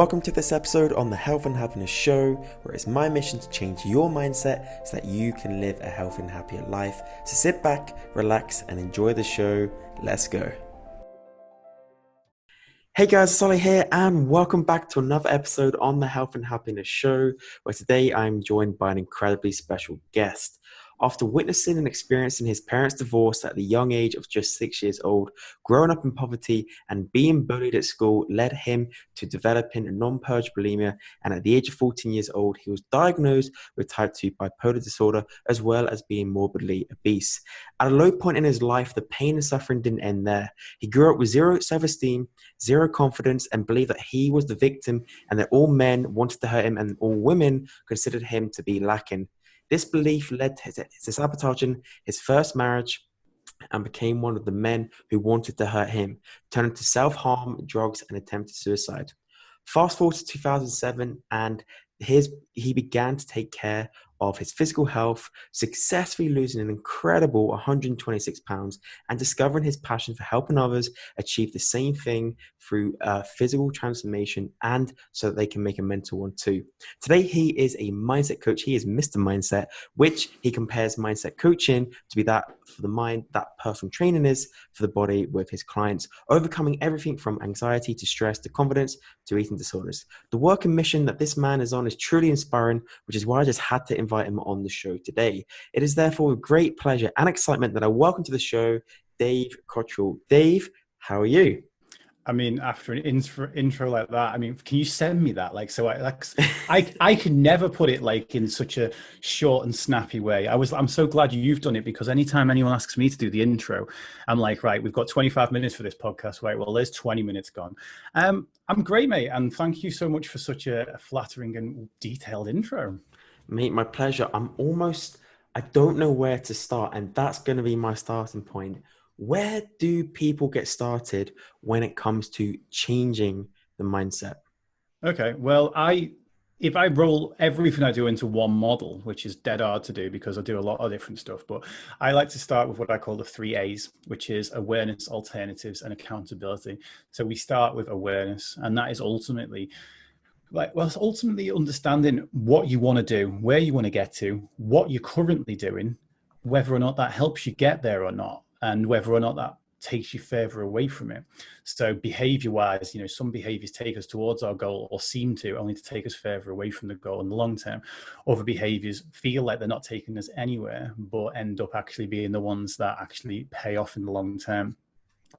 Welcome to this episode on the Health and Happiness Show, where it's my mission to change your mindset so that you can live a healthy and happier life. So sit back, relax, and enjoy the show. Let's go. Hey guys, it's Ollie here, and welcome back to another episode on the Health and Happiness Show, where today I'm joined by an incredibly special guest. After witnessing and experiencing his parents' divorce at the young age of just 6 years old, growing up in poverty and being bullied at school led him to developing non-purge bulimia, and at the age of 14 years old, he was diagnosed with type 2 bipolar disorder, as well as being morbidly obese. At a low point in his life, the pain and suffering didn't end there. He grew up with zero self-esteem, zero confidence, and believed that he was the victim and that all men wanted to hurt him and all women considered him to be lacking. This belief led to sabotaging his first marriage and became one of the men who wanted to hurt him, turning to self-harm, drugs, and attempted suicide. Fast forward to 2007, and he began to take care of his physical health, successfully losing an incredible 126 pounds and discovering his passion for helping others achieve the same thing through physical transformation, and so that they can make a mental one too. Today, he is a mindset coach. He is Mr. Mindset, which he compares mindset coaching to be that for the mind, that personal training is for the body with his clients, overcoming everything from anxiety to stress to confidence to eating disorders. The work and mission that this man is on is truly inspiring, which is why I just had to invite him on the show today. It is therefore with great pleasure and excitement that I welcome to the show Dave Cottrell. Dave, how are you? I mean, after an intro like that, I mean, can you send me that? I could never put it like in such a short and snappy way. I'm so glad you've done it, because anytime anyone asks me to do the intro, I'm like, right, we've got 25 minutes for this podcast. Right, well, there's 20 minutes gone. I'm great, mate, and thank you so much for such a flattering and detailed intro. Mate, my pleasure. I don't know where to start, and that's going to be my starting point. Where do people get started when it comes to changing the mindset? Okay, well, if I roll everything I do into one model, which is dead hard to do because I do a lot of different stuff, but I like to start with what I call the 3 A's, which is awareness, alternatives, and accountability. So we start with awareness, and that is ultimately it's ultimately understanding what you want to do, where you want to get to, what you're currently doing, whether or not that helps you get there or not, and whether or not that takes you further away from it. So behavior wise, some behaviors take us towards our goal, or seem to, only to take us further away from the goal in the long term. Other behaviors feel like they're not taking us anywhere, but end up actually being the ones that actually pay off in the long term.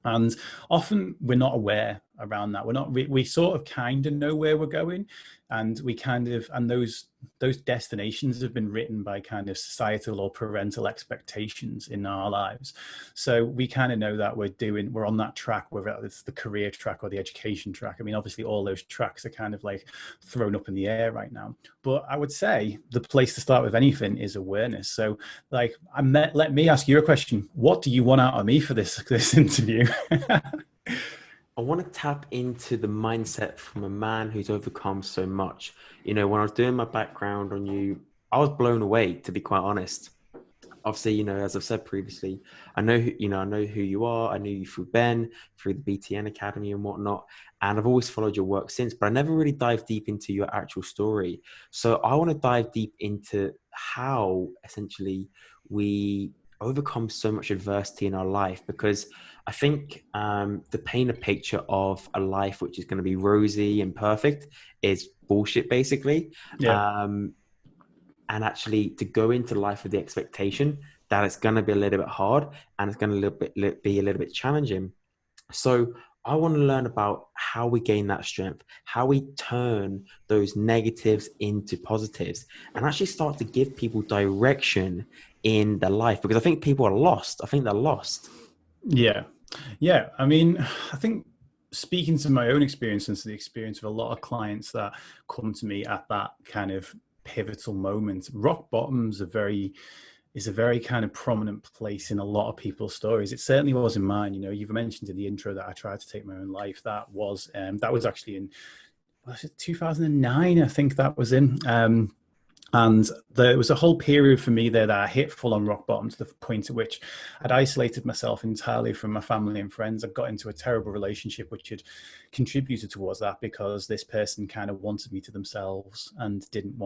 And often we're not aware around that. We sort of kind of know where we're going, and those destinations have been written by kind of societal or parental expectations in our lives. So we kind of know that we're on that track, whether it's the career track or the education track. I mean, obviously all those tracks are kind of like thrown up in the air right now. But I would say the place to start with anything is awareness. So let me ask you a question. What do you want out of me for this interview? I want to tap into the mindset from a man who's overcome so much. When I was doing my background on you, I was blown away, to be quite honest. Obviously, as I've said previously, I know who you are. I knew you through Ben, through the BTN Academy and whatnot. And I've always followed your work since, but I never really dived deep into your actual story. So I want to dive deep into how essentially we overcome so much adversity in our life, because I think the paint a picture of a life which is going to be rosy and perfect is bullshit, basically. Yeah. And actually to go into life with the expectation that it's going to be a little bit hard and it's going to be a little bit challenging. So I want to learn about how we gain that strength, how we turn those negatives into positives, and actually start to give people direction in their life, because I think people are lost. I think they're lost. Yeah. Yeah. I mean, I think, speaking to my own experience and to the experience of a lot of clients that come to me at that kind of pivotal moment, rock bottom's is a very kind of prominent place in a lot of people's stories. It certainly was in mine. You've mentioned in the intro that I tried to take my own life. That was actually in, was it 2009? I think that was in. And there was a whole period for me there that I hit full on rock bottom, to the point at which I'd isolated myself entirely from my family and friends. I got into a terrible relationship, which had contributed towards that, because this person kind of wanted me to themselves and didn't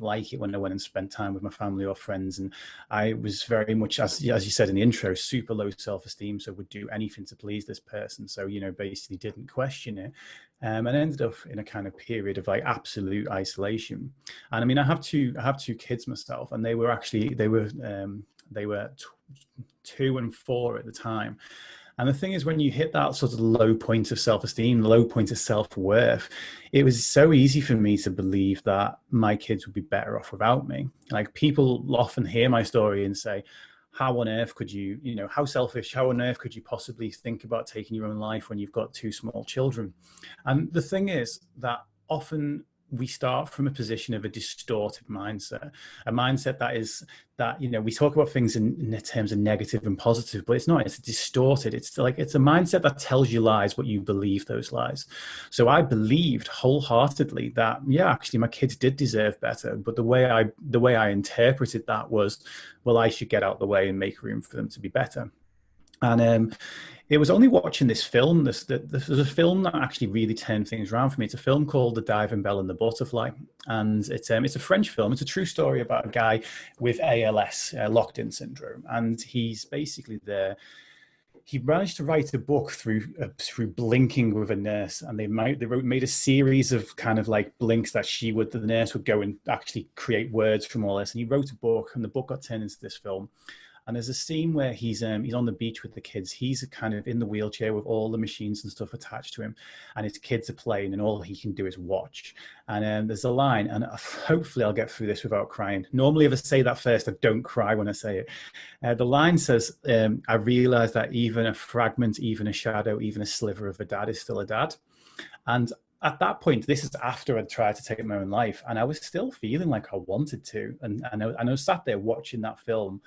like it when I went and spent time with my family or friends. And I was very much, as you said in the intro, super low self-esteem, so would do anything to please this person. So, basically didn't question it. And ended up in a kind of period of like absolute isolation. And I mean, I have two kids myself, and they were 2 and 4 at the time. And the thing is, when you hit that sort of low point of self-esteem, low point of self-worth, it was so easy for me to believe that my kids would be better off without me. Like, people often hear my story and say, how on earth could you, how selfish, how on earth could you possibly think about taking your own life when you've got 2 small children? And the thing is that often we start from a position of a distorted mindset, a mindset that we talk about things in terms of negative and positive, but it's not. It's distorted. It's a mindset that tells you lies, but you believe those lies. So I believed wholeheartedly that, yeah, actually my kids did deserve better, but the way I interpreted that was, well, I should get out of the way and make room for them to be better. And it was only watching this film, this was a film that actually really turned things around for me. It's a film called The Diving Bell and the Butterfly. And it's a French film. It's a true story about a guy with ALS, locked-in syndrome. And he's basically there. He managed to write a book through blinking with a nurse, and they made a series of kind of like blinks that the nurse would go and actually create words from all this. And he wrote a book, and the book got turned into this film. And there's a scene where he's on the beach with the kids. He's kind of in the wheelchair with all the machines and stuff attached to him, and his kids are playing, and all he can do is watch. And there's a line, and hopefully I'll get through this without crying. Normally, if I say that first, I don't cry when I say it. The line says, I realized that even a fragment, even a shadow, even a sliver of a dad is still a dad. And at that point, this is after I'd tried to take my own life, and I was still feeling like I wanted to. And I was sat there watching that film,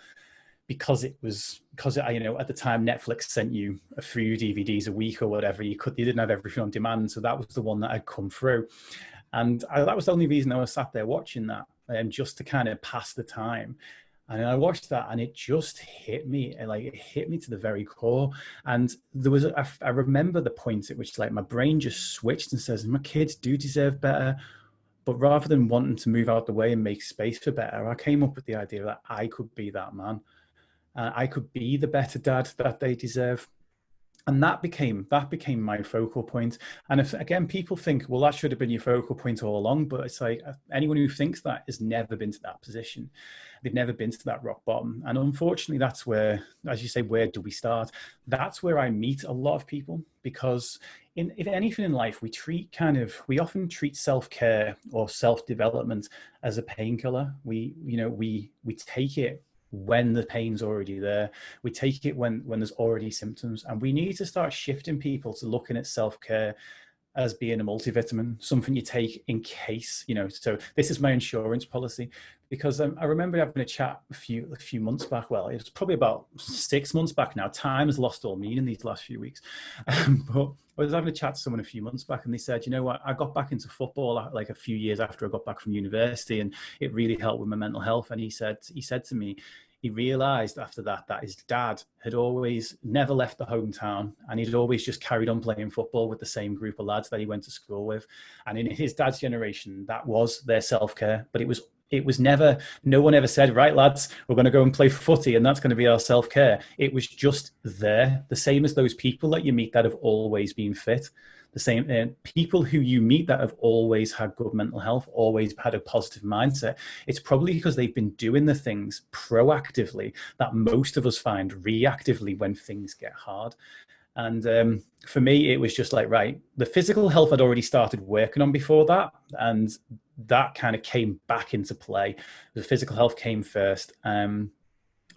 because at the time Netflix sent you a few DVDs a week or whatever. You didn't have everything on demand, so that was the one that had come through, and that was the only reason I was sat there watching that, just to kind of pass the time. And I watched that, and it just hit me, like it hit me to the very core. And I remember the point at which like my brain just switched and says, my kids do deserve better. But rather than wanting to move out the way and make space for better, I came up with the idea that I could be that man. I could be the better dad that they deserve. And that became my focal point. And if, again, people think, well, that should have been your focal point all along. But it's like, anyone who thinks that has never been to that position. They've never been to that rock bottom. And unfortunately, that's where, as you say, where do we start? That's where I meet a lot of people, because if anything in life, we often treat self-care or self-development as a painkiller. We take it when the pain's already there. We take it when there's already symptoms, and we need to start shifting people to looking at self-care as being a multivitamin, something you take in case, so this is my insurance policy. Because I remember having a chat a few months back. Well, it was probably about 6 months back now. Time has lost all meaning these last few weeks. But I was having a chat to someone a few months back, and they said, you know what, I got back into football like a few years after I got back from university, and it really helped with my mental health. And he said to me, he realized after that his dad had always never left the hometown, and he'd always just carried on playing football with the same group of lads that he went to school with. And in his dad's generation, that was their self-care. But it was never, no one ever said, right, lads, we're going to go and play footy, and that's going to be our self-care. It was just there, the same as those people that you meet that have always been fit. The same people who you meet that have always had good mental health, always had a positive mindset. It's probably because they've been doing the things proactively that most of us find reactively when things get hard. And for me, it was just like, right, the physical health I'd already started working on before that, and that kind of came back into play. The physical health came first.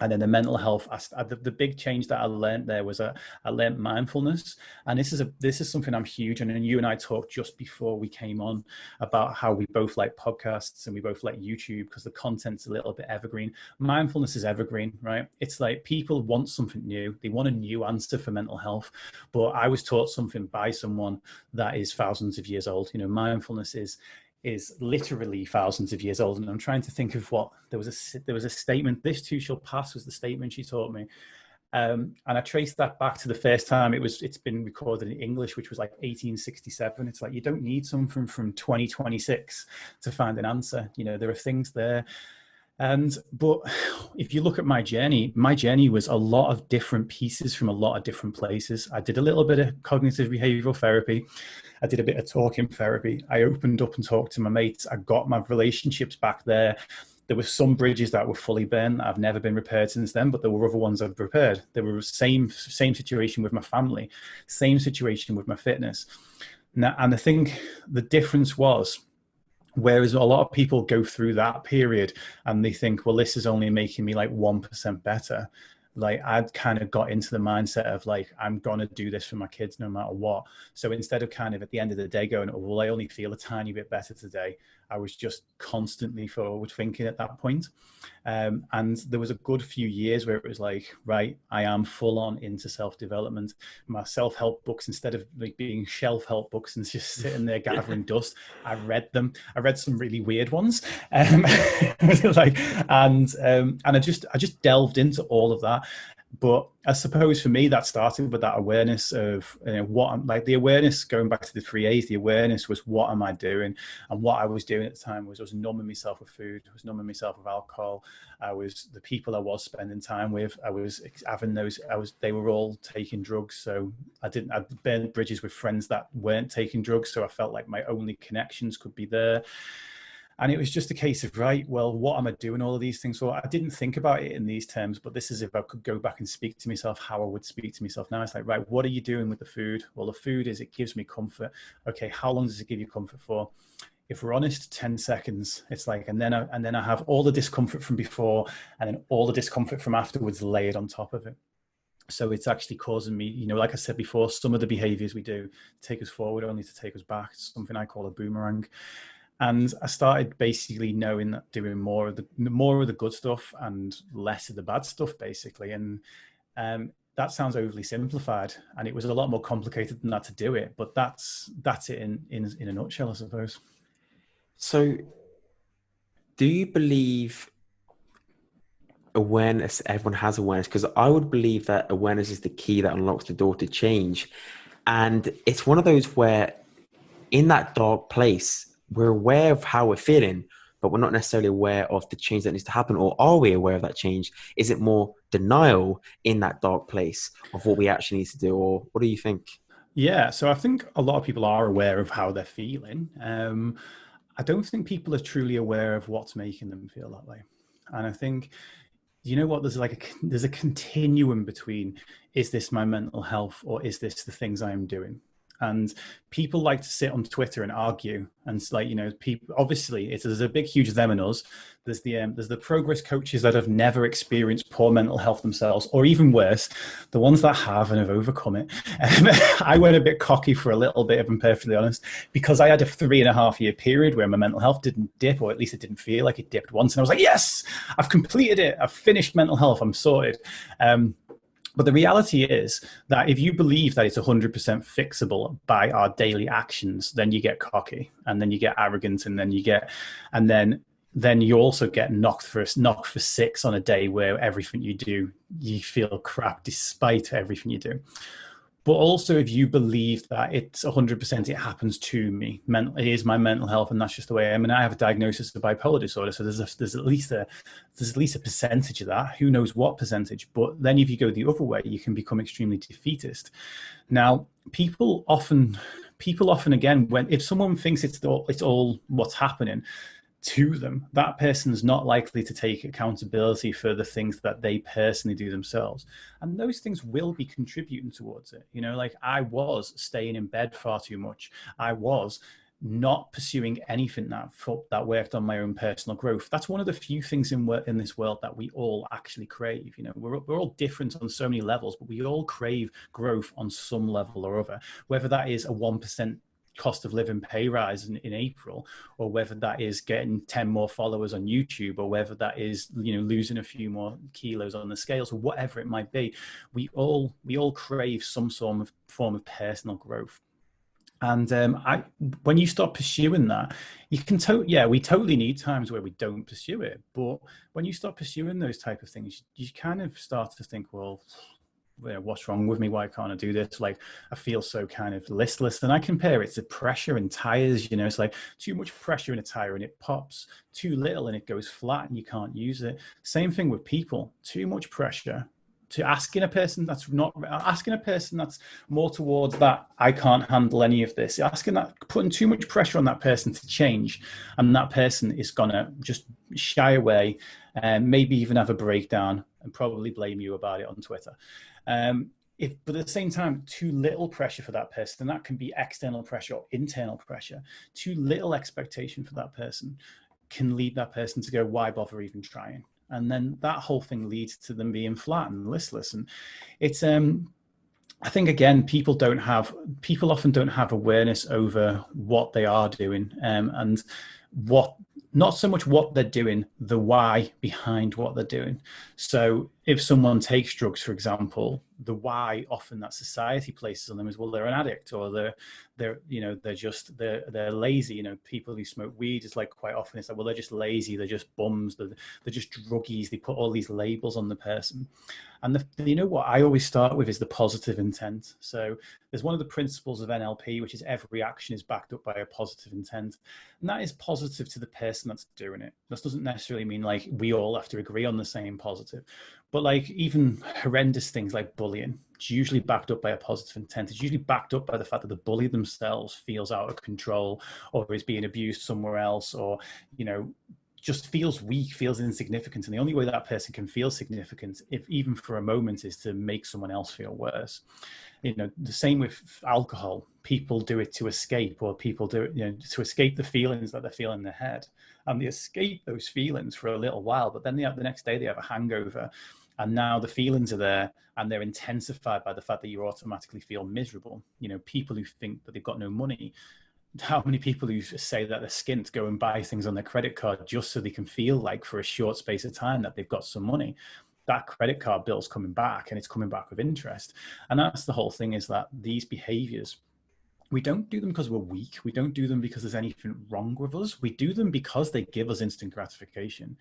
And then the mental health, the big change that I learned there was I learned mindfulness. And this is something I'm huge. And you and I talked just before we came on about how we both like podcasts and we both like YouTube because the content's a little bit evergreen. Mindfulness is evergreen, right? It's like people want something new. They want a new answer for mental health. But I was taught something by someone that is thousands of years old. Mindfulness is is literally thousands of years old. And I'm trying to think of what there was a statement. This too shall pass was the statement she taught me. And I traced that back to the first time it's been recorded in English, which was like 1867. It's like, you don't need something from 2026 to find an answer. You know, there are things there. But if you look at my journey was a lot of different pieces from a lot of different places. I did a little bit of cognitive behavioral therapy. I did a bit of talking therapy. I opened up and talked to my mates. I got my relationships back there. There were some bridges that were fully burned. I've never been repaired since then, but there were other ones I've repaired. There were same situation with my family, same situation with my fitness. Now, and I think the difference was, whereas a lot of people go through that period and they think, well, this is only making me like 1% better. Like, I'd kind of got into the mindset of like, I'm going to do this for my kids no matter what. So instead of kind of at the end of the day going, oh, well, I only feel a tiny bit better today, I was just constantly forward thinking at that point. And there was a good few years where it was like, right, I am full on into self-development. My self-help books, instead of like being shelf-help books and just sitting there gathering dust, I read them. I read some really weird ones. Like, and I just delved into all of that. But I suppose for me, that started with that awareness of, you know, what I'm like, the awareness, going back to the 3A's, the awareness was, what am I doing? And what I was doing at the time was I was numbing myself with food. I was numbing myself with alcohol. The people I was spending time with, they were all taking drugs. So I burned bridges with friends that weren't taking drugs. So I felt like my only connections could be there. And it was just a case of, right, well, what am I doing all of these things for? I didn't think about it in these terms, but this is if I could go back and speak to myself, how I would speak to myself now. It's like, right, what are you doing with the food? Well, the food it gives me comfort. Okay, how long does it give you comfort for? If we're honest, 10 seconds. It's like, and then I have all the discomfort from before and then all the discomfort from afterwards layered on top of it. So it's actually causing me, you know, like I said before, some of the behaviors we do take us forward, only to take us back. It's something I call a boomerang. And I started basically knowing that doing more of the good stuff and less of the bad stuff, basically. And that sounds overly simplified, and it was a lot more complicated than that to do it. But that's it in a nutshell, I suppose. So, do you believe awareness, everyone has awareness? Because I would believe that awareness is the key that unlocks the door to change. And it's one of those where in that dark place, we're aware of how we're feeling, but we're not necessarily aware of the change that needs to happen. Or are we aware of that change? Is it more denial in that dark place of what we actually need to do? Or what do you think? Yeah, so I think a lot of people are aware of how they're feeling. I don't think people are truly aware of what's making them feel that way. And I think, you know what, there's a continuum between, is this my mental health or is this the things I am doing? And people like to sit on Twitter and argue, and it's like, you know, people, obviously there's a big huge them and us. There's the progress coaches that have never experienced poor mental health themselves, or even worse, the ones that have and have overcome it. I went a bit cocky for a little bit, if I'm perfectly honest, because I had a 3.5 year period where my mental health didn't dip, or at least it didn't feel like it dipped once, and I was like, yes, I've completed it, I've finished mental health, I'm sorted. But the reality is that if you believe that it's 100% fixable by our daily actions, then you get cocky, and then you get arrogant, and then you also get knocked for six on a day where everything you do, you feel crap despite everything you do. But also, if you believe that it's 100%, it happens to me, it is my mental health, and that's just the way I am. And I have a diagnosis of bipolar disorder, so there's at least a percentage of that. Who knows what percentage? But then, if you go the other way, you can become extremely defeatist. Now, people often again, if someone thinks it's all what's happening to them, that person's not likely to take accountability for the things that they personally do themselves, and those things will be contributing towards it. You know, like, I was staying in bed far too much. I was not pursuing anything that worked on my own personal growth. That's one of the few things in this world that we all actually crave. You know, we're all different on so many levels, but we all crave growth on some level or other, whether that is a 1% cost of living pay rise in April, or whether that is getting 10 more followers on YouTube, or whether that is, you know, losing a few more kilos on the scales, or whatever it might be. We all crave some form of personal growth. And when you start pursuing that, you can we totally need times where we don't pursue it. But when you start pursuing those type of things, you kind of start to think, well, what's wrong with me? Why can't I do this? Like, I feel so kind of listless. And I compare it to pressure in tires. It's like too much pressure in a tire and it pops, too little and it goes flat and you can't use it. Same thing with people. Too much pressure to asking a person that's more towards that, I can't handle any of this, asking that, putting too much pressure on that person to change, and that person is gonna just shy away and maybe even have a breakdown and probably blame you about it on Twitter. But at the same time, too little pressure for that person, and that can be external pressure or internal pressure, too little expectation for that person can lead that person to go, why bother even trying? And then that whole thing leads to them being flat and listless. And it's I think again, people often don't have awareness over what they are doing, and what, not so much what they're doing, the why behind what they're doing. So if someone takes drugs, for example, the why often that society places on them is, well, they're an addict, or they're lazy. People who smoke weed is like, quite often it's like, well, they're just lazy, they're just bums, they're just druggies. They put all these labels on the person. And what I always start with is the positive intent. So there's one of the principles of NLP, which is every action is backed up by a positive intent. And that is positive to the person that's doing it. This doesn't necessarily mean like we all have to agree on the same positive, but like even horrendous things like bullying, it's usually backed up by a positive intent. It's usually backed up by the fact that the bully themselves feels out of control, or is being abused somewhere else, or, just feels weak, feels insignificant. And the only way that person can feel significant, if even for a moment, is to make someone else feel worse. The same with alcohol. People do it to escape, or people do it, to escape the feelings that they feel in their head. And they escape those feelings for a little while, but then the next day they have a hangover. And now the feelings are there, and they're intensified by the fact that you automatically feel miserable. People who think that they've got no money, how many people who say that they're skint go and buy things on their credit card just so they can feel like for a short space of time that they've got some money? That credit card bill's coming back, and it's coming back with interest. And that's the whole thing, is that these behaviors, we don't do them because we're weak. We don't do them because there's anything wrong with us. We do them because they give us instant gratification.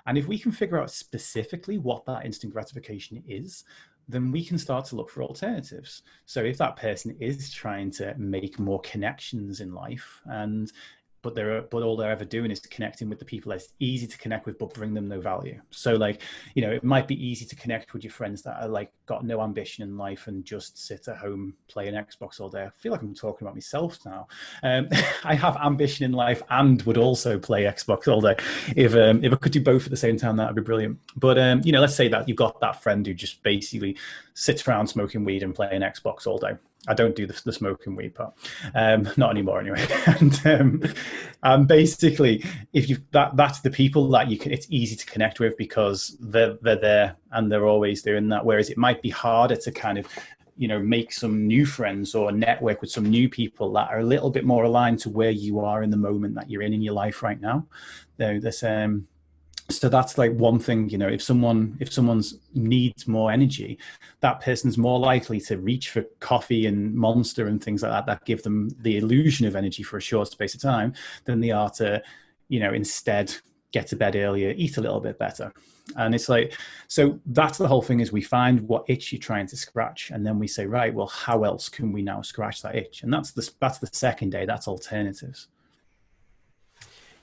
And if we can figure out specifically what that instant gratification is, then we can start to look for alternatives. So if that person is trying to make more connections in life, but all they're ever doing is connecting with the people that's easy to connect with but bring them no value. So like, it might be easy to connect with your friends that are like got no ambition in life and just sit at home playing Xbox all day. I feel like I'm talking about myself now. I have ambition in life and would also play Xbox all day. If I could do both at the same time, that'd be brilliant. But let's say that you've got that friend who just basically sits around smoking weed and playing Xbox all day. I don't do the smoking weed part, not anymore anyway. And basically, if that's the people that it's easy to connect with because they're there and they're always doing that. Whereas it might be harder to kind of, make some new friends or network with some new people that are a little bit more aligned to where you are in the moment that you're in your life right now. So that's like one thing, if someone's needs more energy, that person's more likely to reach for coffee and Monster and things like that give them the illusion of energy for a short space of time, than they are to, instead get to bed earlier, eat a little bit better. And it's like, so that's the whole thing, is we find what itch you're trying to scratch, and then we say, right, well, how else can we now scratch that itch? And that's the second day, that's alternatives.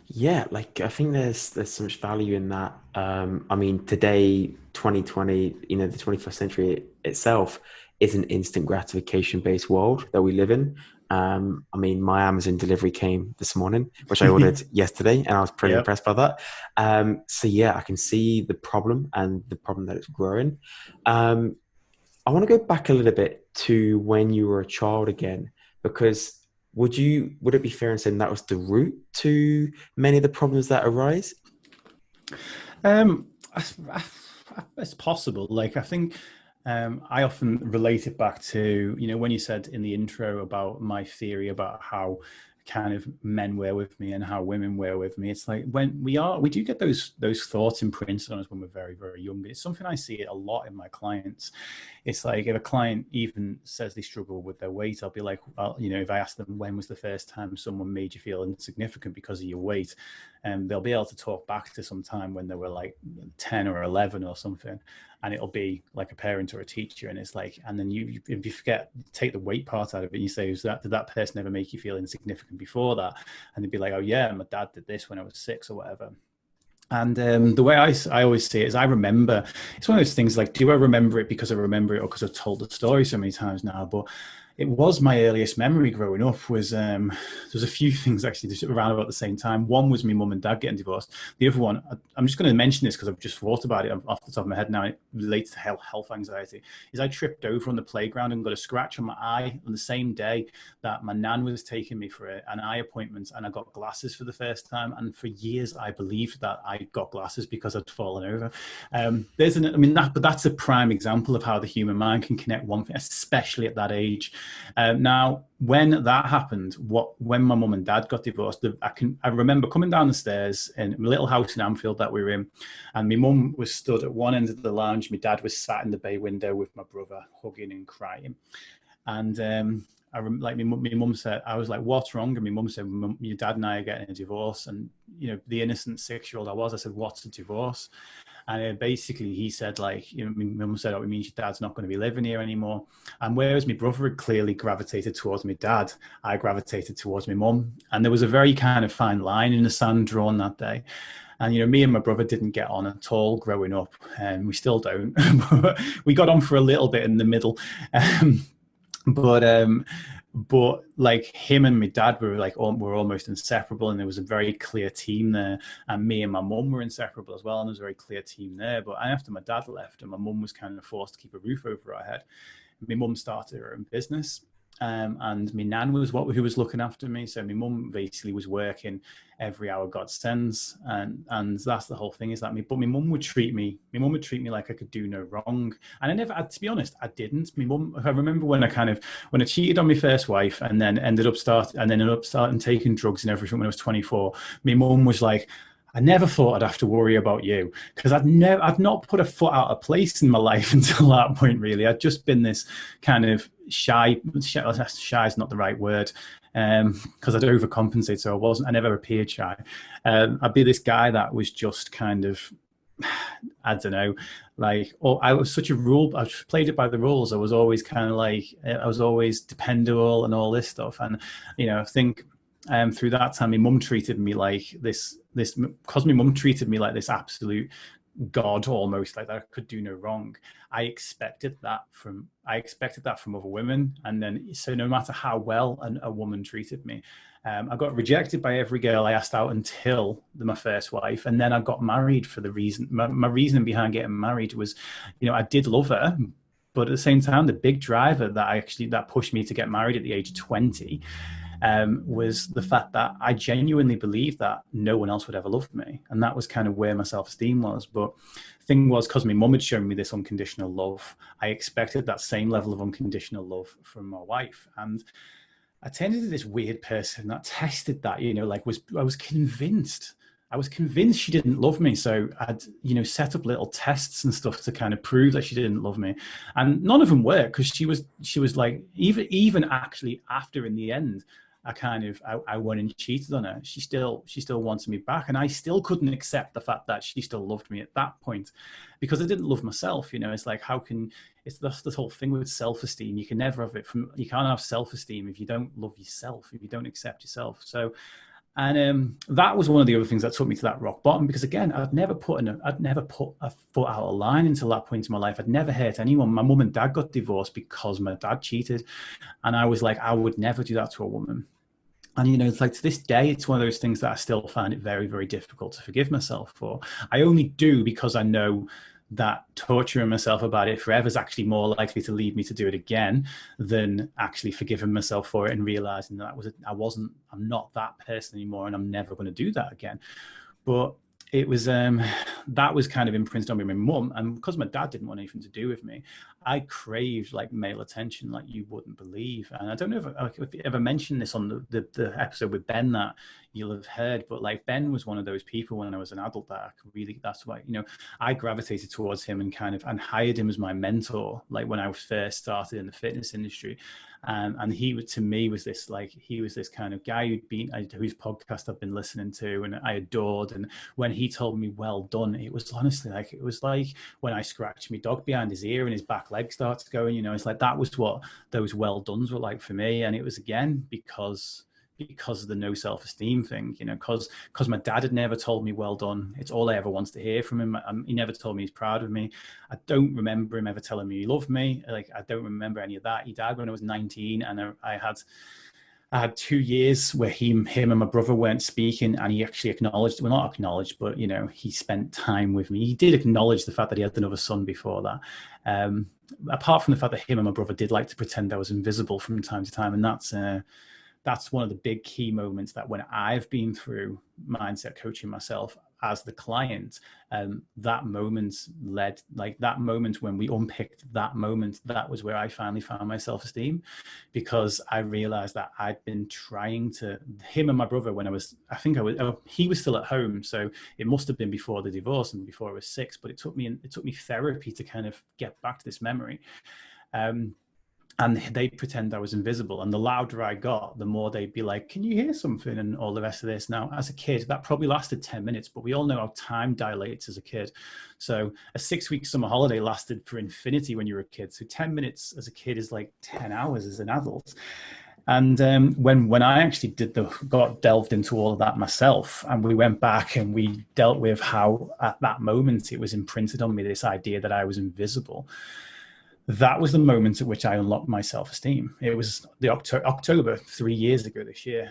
Yeah, like I think there's so much value in that. I mean, today, 2020, the 21st century itself is an instant gratification based world that we live in. I mean, my Amazon delivery came this morning, which I ordered yesterday, and I was pretty Yep. impressed by that. So yeah, I can see the problem and the problem that it's growing. I want to go back a little bit to when you were a child again, because would it be fair in saying that was the root to many of the problems that arise? Um, it's possible. Like, I think I often relate it back to, when you said in the intro about my theory about how kind of men were with me and how women were with me. It's like when we do get those thoughts imprinted on us when we're very, very young. It's something I see a lot in my clients. It's like if a client even says they struggle with their weight, I'll be like, well, if I ask them when was the first time someone made you feel insignificant because of your weight, and they'll be able to talk back to some time when they were like 10 or 11 or something, and it'll be like a parent or a teacher, and it's like, and then if you forget, take the weight part out of it, you say, did that person ever make you feel insignificant before that? And they'd be like, oh yeah, my dad did this when I was 6 or whatever. And the way I always see it is I remember, it's one of those things like, do I remember it because I remember it or because I've told the story so many times now? But it was my earliest memory growing up was, there's a few things actually around about the same time. One was my mum and dad getting divorced. The other one, I'm just going to mention this because I've just thought about it off the top of my head now. It relates to health anxiety. Is I tripped over on the playground and got a scratch on my eye on the same day that my nan was taking me for an eye appointment, and I got glasses for the first time. And for years, I believed that I got glasses because I'd fallen over. But that's a prime example of how the human mind can connect one thing, especially at that age. Now, when that happened, when my mum and dad got divorced, I remember coming down the stairs in a little house in Anfield that we were in, and my mum was stood at one end of the lounge. My dad was sat in the bay window with my brother, hugging and crying. And my mum said, I was like, what's wrong? And my mum said, your dad and I are getting a divorce. And, the innocent 6-year-old I said, what's a divorce? And basically he said, like, my mum said, oh, it means your dad's not going to be living here anymore. And whereas my brother had clearly gravitated towards my dad, I gravitated towards my mum. And there was a very kind of fine line in the sand drawn that day. And, me and my brother didn't get on at all growing up, and we still don't. We got on for a little bit in the middle. But like him and my dad were were almost inseparable, and there was a very clear team there. And me and my mum were inseparable as well, and there was a very clear team there. But after my dad left, and my mum was kind of forced to keep a roof over her head, my mum started her own business. And my nan was who was looking after me. So my mum basically was working every hour God sends, and that's the whole thing. Is that my mum would treat me like I could do no wrong. And to be honest, I didn't. My mum, I remember when I cheated on my first wife, and then ended up starting taking drugs and everything when I was 24. My mum was like, I never thought I'd have to worry about you, because I've not put a foot out of place in my life until that point, really. I'd just been this kind of shy is not the right word, because I'd overcompensate, so I never appeared shy. I'd be this guy that was just kind of, I don't know, like, I was such a rule, I played it by the rules. I was always kind of like, I was always dependable and all this stuff. And, I think through that time, my mum treated me like this, because my mum treated me like this absolute God almost, like that I could do no wrong. I expected that from other women. And then, so no matter how well a woman treated me, I got rejected by every girl I asked out until my first wife. And then I got married for the reason, my reason behind getting married was, I did love her, but at the same time, the big driver that pushed me to get married at the age of 20 was the fact that I genuinely believed that no one else would ever love me. And that was kind of where my self-esteem was. But the thing was, because my mum had shown me this unconditional love, I expected that same level of unconditional love from my wife. And I turned into this weird person that tested that, I was convinced she didn't love me. So I'd, set up little tests and stuff to kind of prove that she didn't love me. And none of them worked, because she was like, even actually after, in the end, I went and cheated on her. She still wanted me back. And I still couldn't accept the fact that she still loved me at that point, because I didn't love myself. It's like, it's this whole thing with self-esteem. You can never have you can't have self-esteem if you don't love yourself, if you don't accept yourself. So, and that was one of the other things that took me to that rock bottom, because again, I'd never put a foot out of line until that point in my life. I'd never hurt anyone. My mum and dad got divorced because my dad cheated. And I was like, I would never do that to a woman. And, it's like, to this day, it's one of those things that I still find it very, very difficult to forgive myself for. I only do because I know that torturing myself about it forever is actually more likely to lead me to do it again than actually forgiving myself for it and realizing that I'm not that person anymore, and I'm never going to do that again. But it was that was kind of imprinted on me, my mum, and because my dad didn't want anything to do with me, I craved like male attention like you wouldn't believe. And I don't know if you ever mentioned this on the episode with Ben that you'll have heard, but like Ben was one of those people when I was an adult that I really, that's why, I gravitated towards him and kind of and hired him as my mentor like when I first started in the fitness industry. And he to me was this like he was this kind of guy whose podcast I've been listening to and I adored. And when he told me well done, it was honestly like it was like when I scratched my dog behind his ear and his back leg starts going. It's like that was what those well dones were like for me. And it was again because of the no self-esteem thing, because my dad had never told me well done. It's all I ever wanted to hear from him. He never told me he's proud of me. I don't remember him ever telling me he loved me. Like I don't remember any of that. He died when I was 19, and I had 2 years where him and my brother weren't speaking, and he actually acknowledged, well, not acknowledged, but he spent time with me. He did acknowledge the fact that he had another son before that. Apart from the fact that him and my brother did like to pretend I was invisible from time to time, and that's one of the big key moments that when I've been through mindset coaching myself as the client, that moment that moment when we unpicked that moment, that was where I finally found my self-esteem, because I realized that I'd been trying to, him and my brother, he was still at home. So it must have been before the divorce and before I was 6, but it took me therapy to kind of get back to this memory. And they'd pretend I was invisible. And the louder I got, the more they'd be like, can you hear something? And all the rest of this. Now, as a kid, that probably lasted 10 minutes, but we all know how time dilates as a kid. So a 6-week summer holiday lasted for infinity when you were a kid. So 10 minutes as a kid is like 10 hours as an adult. And when I actually delved into all of that myself, and we went back and we dealt with how at that moment it was imprinted on me, this idea that I was invisible. That was the moment at which I unlocked my self-esteem. It was the October 3 years ago this year.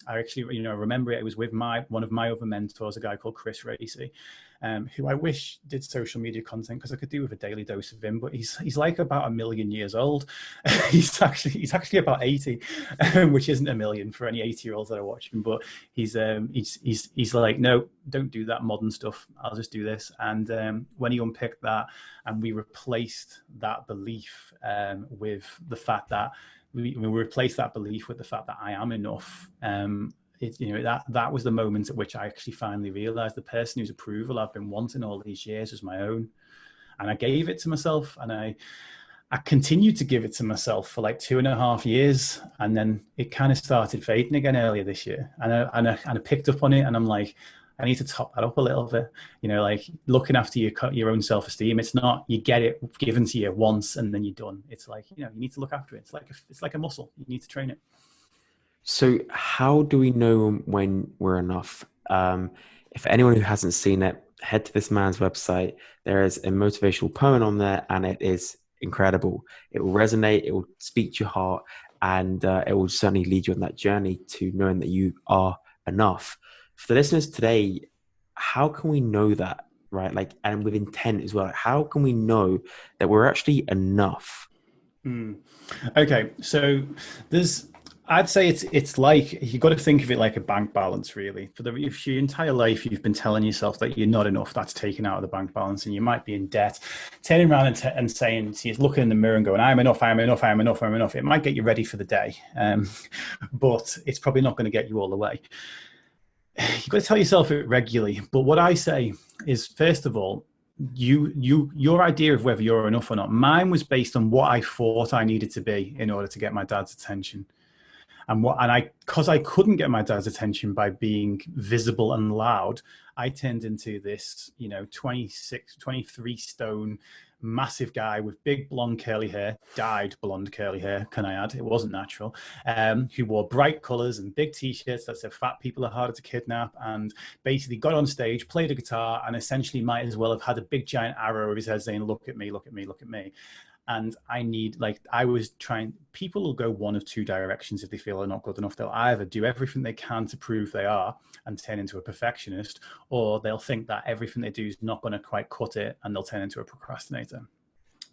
I actually, remember it was with one of my other mentors, a guy called Chris Racy, who I wish did social media content because I could do with a daily dose of him. But he's like about 1 million years old. he's actually about 80, which isn't a million for any 80-year-olds that are watching. But he's like, no, don't do that modern stuff. I'll just do this. And when he unpicked that, and we replaced that belief with the fact that we replaced that belief with the fact that I am enough. That was the moment at which I actually finally realized the person whose approval I've been wanting all these years was my own. And I gave it to myself, and I continued to give it to myself for like 2.5 years. And then it kind of started fading again earlier this year. And I picked up on it, and I'm like, I need to top that up a little bit, like looking after your own self-esteem. It's not, you get it given to you once and then you're done. It's like, you need to look after it. It's like a muscle. You need to train it. So how do we know when we're enough? If anyone who hasn't seen it, head to this man's website. There is a motivational poem on there, and it is incredible. It will resonate. It will speak to your heart, and it will certainly lead you on that journey to knowing that you are enough. For the listeners today, how can we know that, right? Like, and with intent as well. How can we know that we're actually enough? Okay, so I'd say it's like, you got to think of it like a bank balance, really. If your entire life you've been telling yourself that you're not enough, that's taken out of the bank balance, and you might be in debt. Turning around and saying, looking in the mirror and going, I'm enough, I'm enough, I'm enough, I'm enough. It might get you ready for the day, but it's probably not going to get you all the way. You've got to tell yourself it regularly. But what I say is, first of all, your idea of whether you're enough or not, mine was based on what I thought I needed to be in order to get my dad's attention. Because I couldn't get my dad's attention by being visible and loud, I turned into this, 26, 23 stone, massive guy with big blonde curly hair, dyed blonde curly hair, can I add? It wasn't natural, who wore bright colors and big t-shirts that said fat people are harder to kidnap, and basically got on stage, played a guitar, and essentially might as well have had a big giant arrow over his head saying, look at me, look at me, look at me. And people will go one of two directions if they feel they're not good enough. They'll either do everything they can to prove they are and turn into a perfectionist, or they'll think that everything they do is not going to quite cut it and they'll turn into a procrastinator.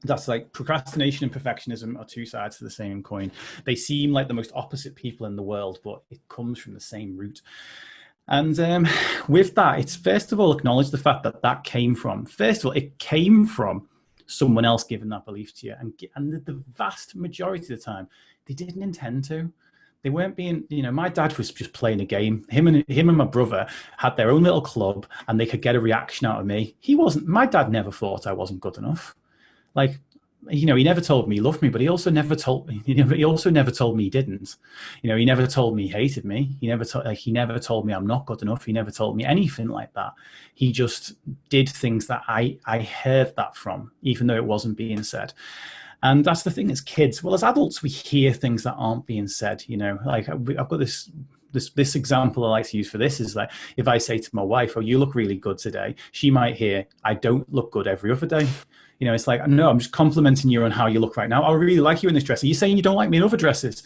That's like, procrastination and perfectionism are two sides to the same coin. They seem like the most opposite people in the world, but it comes from the same root. And with that, it's first of all acknowledge the fact that that came from, first of all, it came from someone else giving that belief to you. And the vast majority of the time, they didn't intend to. They weren't being, my dad was just playing a game. Him and my brother had their own little club and they could get a reaction out of me. My dad never thought I wasn't good enough. Like, he never told me he loved me, but he also never told me he didn't. He never told me he hated me. He never told me I'm not good enough. He never told me anything like that. He just did things that I heard that from, even though it wasn't being said. And that's the thing as kids. Well, as adults, we hear things that aren't being said. Like I've got this example I like to use for this is like, if I say to my wife, "Oh, you look really good today," she might hear, "I don't look good every other day." It's like, no, I'm just complimenting you on how you look right now. I really like you in this dress. Are you saying you don't like me in other dresses?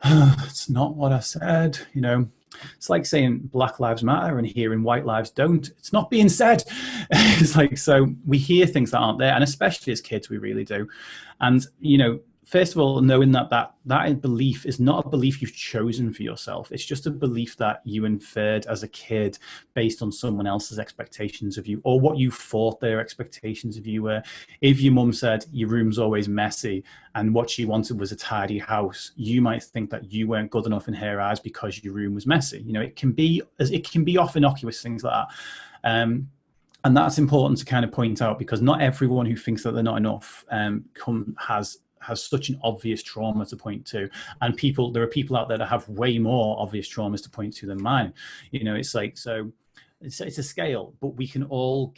It's not what I said. It's like saying Black Lives Matter and hearing White Lives Don't. It's not being said. It's like, so we hear things that aren't there. And especially as kids, we really do. And, first of all, knowing that belief is not a belief you've chosen for yourself. It's just a belief that you inferred as a kid based on someone else's expectations of you or what you thought their expectations of you were. If your mum said your room's always messy and what she wanted was a tidy house, you might think that you weren't good enough in her eyes because your room was messy. It can be off innocuous things like that. And that's important to kind of point out because not everyone who thinks that they're not enough has such an obvious trauma to point to, and there are people out there that have way more obvious traumas to point to than mine. It's like, so it's a scale, but we can all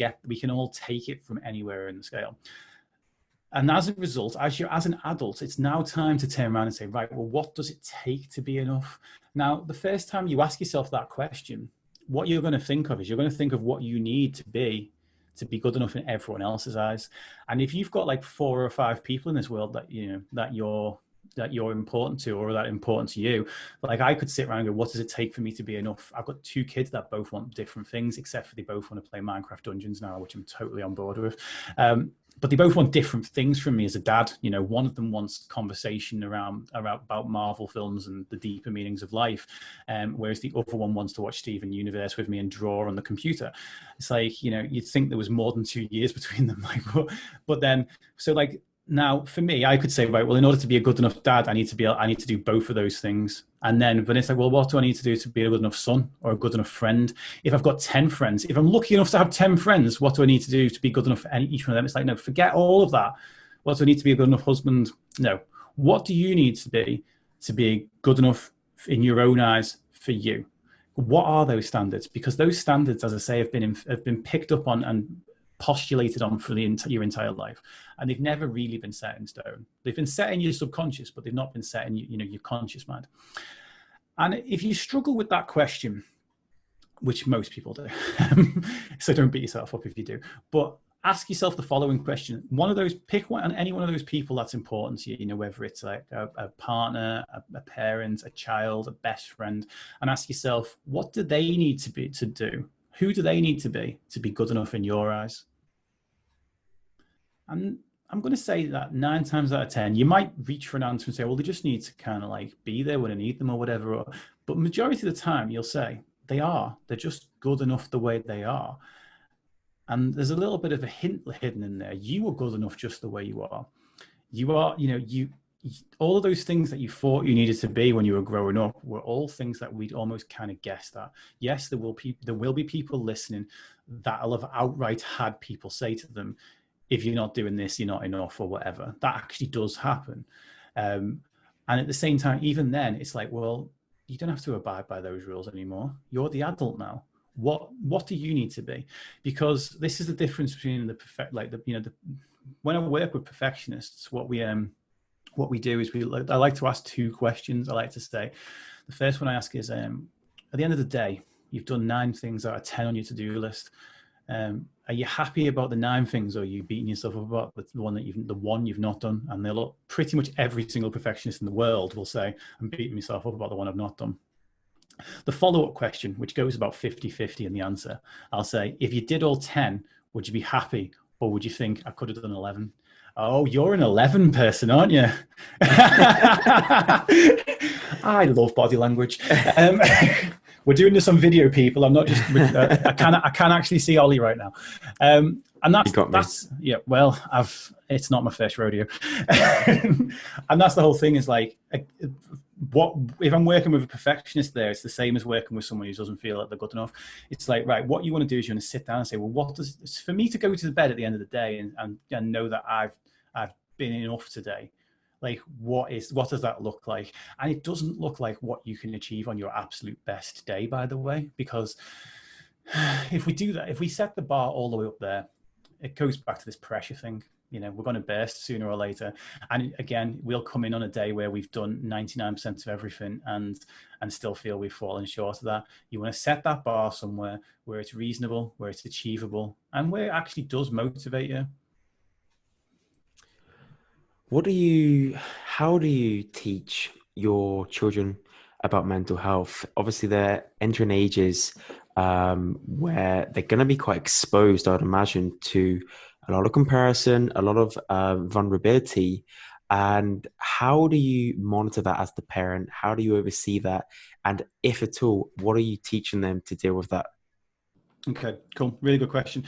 take it from anywhere in the scale. And as a result, as an adult, it's now time to turn around and say, right, well, what does it take to be enough? Now, the first time you ask yourself that question, what you're going to think of is you're going to think of what you need to be good enough in everyone else's eyes. And if you've got like 4 or 5 people in this world that you're important to or that important to you, like I could sit around and go, what does it take for me to be enough? I've got 2 kids that both want different things, except for they both want to play Minecraft Dungeons now, which I'm totally on board with. But they both want different things from me as a dad. One of them wants conversation about Marvel films and the deeper meanings of life, whereas the other one wants to watch Steven Universe with me and draw on the computer. It's like, you'd think there was more than 2 years between them. But then, so like, now, for me, I could say, right, well, in order to be a good enough dad, I need to do both of those things. And then, but it's like, well, what do I need to do to be a good enough son or a good enough friend? If I've got 10 friends, if I'm lucky enough to have 10 friends, what do I need to do to be good enough for each one of them? It's like, no, forget all of that. What do I need to be a good enough husband? No. What do you need to be good enough in your own eyes for you? What are those standards? Because those standards, as I say, have been picked up on and postulated on for your entire life, and they've never really been set in stone. They've been set in your subconscious, but they've not been set in your conscious mind. And if you struggle with that question, which most people do, so don't beat yourself up if you do, but ask yourself the following question. Pick any one of those people that's important to you, whether it's like a partner, a parent, a child, a best friend, and ask yourself, what do they need to do? Who do they need to be good enough in your eyes? And I'm going to say that 9 times out of 10, you might reach for an answer and say, well, they just need to kind of like be there when I need them or whatever. But majority of the time, you'll say they're just good enough the way they are. And there's a little bit of a hint hidden in there. You are good enough just the way you are. You are, all of those things that you thought you needed to be when you were growing up were all things that we'd almost kind of guessed at. Yes, there will be people listening that'll have outright had people say to them, if you're not doing this, you're not enough or whatever. That actually does happen. And at the same time, even then, it's like, well, you don't have to abide by those rules anymore. You're the adult now. What do you need to be? Because this is the difference between when I work with perfectionists, what we do is I like to ask 2 questions. I like to say, the first one I ask is, at the end of the day, you've done 9 things out of 10 on your to-do list. Are you happy about the 9 things, or are you beating yourself up about the one you've not done? And pretty much every single perfectionist in the world will say, I'm beating myself up about the one I've not done. The follow-up question, which goes about 50-50 in the answer, I'll say, if you did all 10, would you be happy, or would you think I could have done 11? Oh, you're an 11 person, aren't you? I love body language. We're doing this on video, people. I'm not just. I can actually see Ollie right now, and You got me. that's yeah. Well, it's not my first rodeo, and that's the whole thing. Is like, what if I'm working with a perfectionist? There, it's the same as working with someone who doesn't feel like they're good enough. It's like, right, what you want to do is you want to sit down and say, well, what does for me to go to bed at the end of the day and know that I've been enough today. Like, what does that look like? And it doesn't look like what you can achieve on your absolute best day, by the way, because if we do that, if we set the bar all the way up there, it goes back to this pressure thing. We're going to burst sooner or later. And again, we'll come in on a day where we've done 99% of everything and still feel we've fallen short of that. You want to set that bar somewhere where it's reasonable, where it's achievable, and where it actually does motivate you. How do you teach your children about mental health? Obviously, they're entering ages where they're going to be quite exposed, I'd imagine, to a lot of comparison, a lot of vulnerability. And how do you monitor that as the parent? How do you oversee that? And if at all, what are you teaching them to deal with that? Okay, cool. Really good question.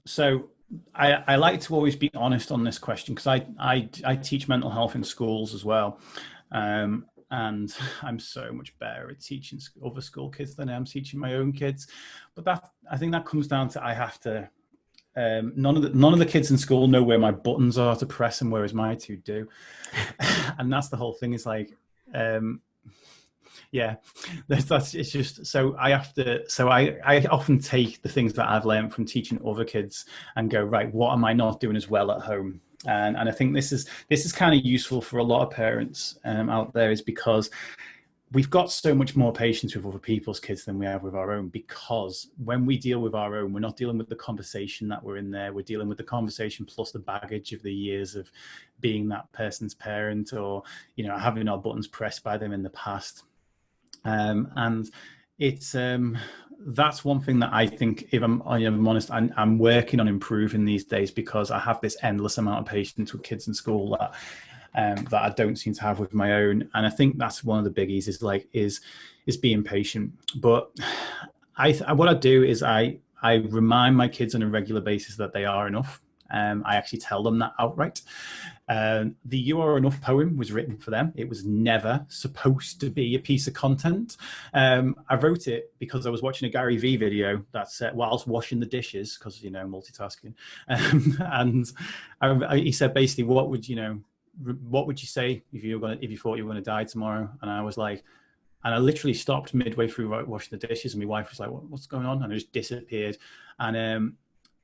So I like to always be honest on this question because I teach mental health in schools as well. And I'm so much better at teaching other school kids than I am teaching my own kids. But I think that comes down to I have to. None of the kids in school know where my buttons are to press them, whereas my two do. And that's the whole thing. Is like, yeah, it's just so I have to. So I often take the things that I've learned from teaching other kids and go, right, what am I not doing as well at home? And I think this is kind of useful for a lot of parents out there, is because we've got so much more patience with other people's kids than we have with our own, because when we deal with our own, we're not dealing with the conversation that we're in there. We're dealing with the conversation plus the baggage of the years of being that person's parent, or, having our buttons pressed by them in the past. And it's, that's one thing that I think, if I'm honest, I'm working on improving these days, because I have this endless amount of patience with kids in school that I don't seem to have with my own. And I think that's one of the biggies is being patient. But what I do is I remind my kids on a regular basis that they are enough. I actually tell them that outright. The "You Are Enough" poem was written for them. It was never supposed to be a piece of content. I wrote it because I was watching a Gary Vee video that said, whilst washing the dishes, because multitasking, and he said basically, what would you say if you thought you were going to die tomorrow? And I was like, and I literally stopped midway through washing the dishes, and my wife was like, "What's going on?" And I just disappeared. And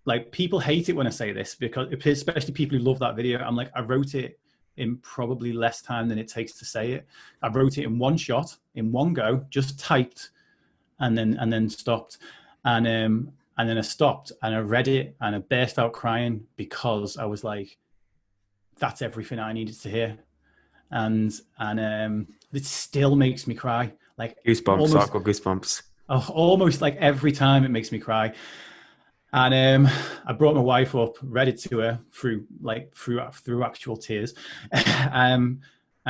like, people hate it when I say this, because especially people who love that video. I'm like, I wrote it in probably less time than it takes to say it. I wrote it in one shot, in one go, just typed, and then stopped. And then I stopped and I read it and I burst out crying, because I was like, that's everything I needed to hear. And it still makes me cry. Like, Goosebumps, I've almost, got goosebumps. almost like every time it makes me cry. And I brought my wife up, read it to her through actual tears, and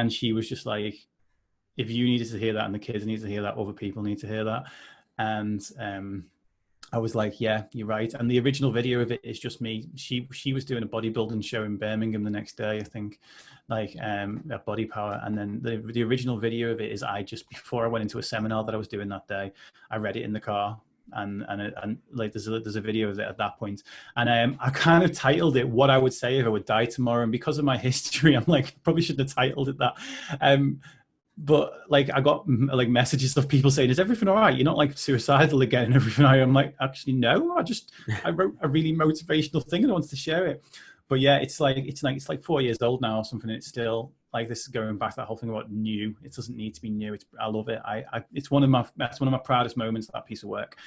she was just like, "If you needed to hear that, and the kids need to hear that, other people need to hear that." And I was like, "Yeah, you're right." And the original video of it is just me. She was doing a bodybuilding show in Birmingham the next day, I think, like at Body Power. And then the original video of it is before I went into a seminar that I was doing that day, I read it in the car. And like there's a video of it at that point, and I kind of titled it "What I Would Say If I Would Die Tomorrow." And because of my history, I'm like, probably shouldn't have titled it that. But like, I got like messages of people saying, "Is everything all right? You're not like suicidal again and everything?" I'm like, actually, no. I wrote a really motivational thing and I wanted to share it. But yeah, it's like 4 years old now or something. And it's still like, this is going back to that whole thing about new. It doesn't need to be new. I love it. That's one of my proudest moments, that piece of work.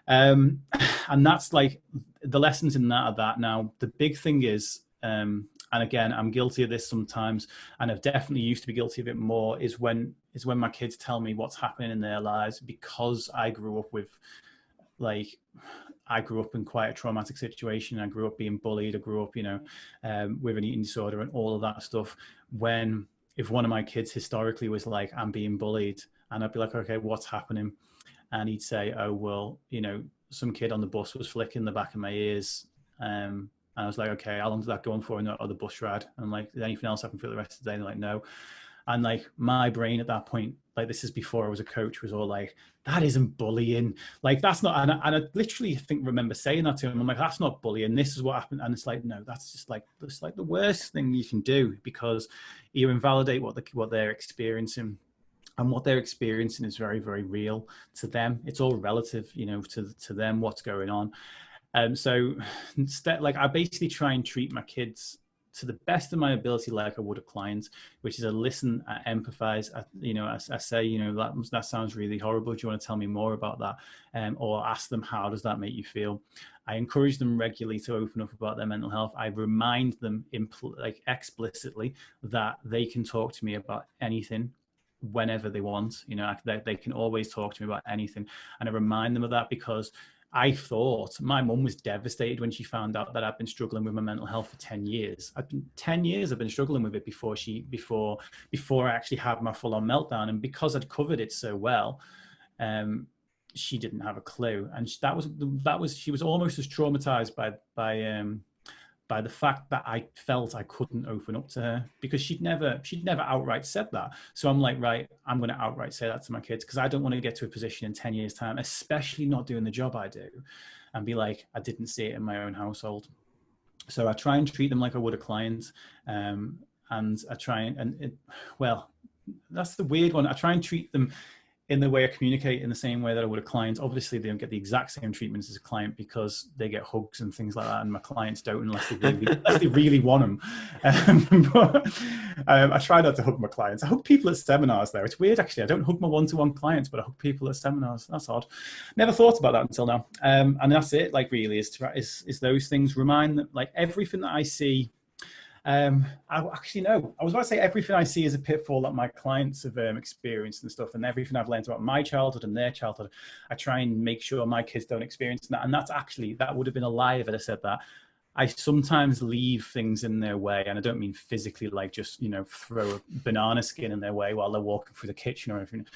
And that's like, the lessons in that are that. Now, the big thing is, and again, I'm guilty of this sometimes, and I've definitely used to be guilty of it more, is when my kids tell me what's happening in their lives, because I grew up in quite a traumatic situation. I grew up being bullied. I grew up, with an eating disorder and all of that stuff. If one of my kids historically was like, "I'm being bullied," and I'd be like, "Okay, what's happening?" and he'd say, oh, well, some kid on the bus was flicking the back of my ears. And I was like, okay, how long did that go on for? And the bus ride. And I'm like, did anything else happen for the rest of the day? And they're like, no. And like my brain at that point, like this is before I was a coach, was all like, that isn't bullying. Like that's not, and I literally remember saying that to him. I'm like, that's not bullying. This is what happened. And it's like, no, that's like the worst thing you can do, because you invalidate what they're experiencing. And what they're experiencing is very, very real to them. It's all relative, to them, what's going on. So instead, like I basically try and treat my kids to the best of my ability like I would a client, which is I listen, I empathize, I say, that sounds really horrible. Do you want to tell me more about that? Or ask them, how does that make you feel? I encourage them regularly to open up about their mental health. I remind them explicitly that they can talk to me about anything whenever they want. They can always talk to me about anything. And I remind them of that, because I thought my mum was devastated when she found out that I've been struggling with my mental health for 10 years. I've been struggling with it before I actually had my full on meltdown. And because I'd covered it so well, she didn't have a clue. And she was almost as traumatized by the fact that I felt I couldn't open up to her, because she'd never outright said that. So I'm like, right, I'm going to outright say that to my kids, because I don't want to get to a position in 10 years time, especially not doing the job I do, and be like, I didn't see it in my own household. So I try and treat them like I would a client. And I try well, that's the weird one. I try and treat them in the way I communicate in the same way that I would a client. Obviously, they don't get the exact same treatments as a client, because they get hugs and things like that, and my clients don't, unless they really want them. I try not to hug my clients. I hug people at seminars there. It's weird, actually. I don't hug my one-to-one clients, but I hug people at seminars. That's odd. Never thought about that until now. And that's it. Like, really, is those things. Remind them, like, everything that I see. I was about to say everything I see is a pitfall that my clients have experienced and stuff, and everything I've learned about my childhood and their childhood, I try and make sure my kids don't experience that. And that would have been a lie if I said that. I sometimes leave things in their way, and I don't mean physically, like just, throw a banana skin in their way while they're walking through the kitchen or anything.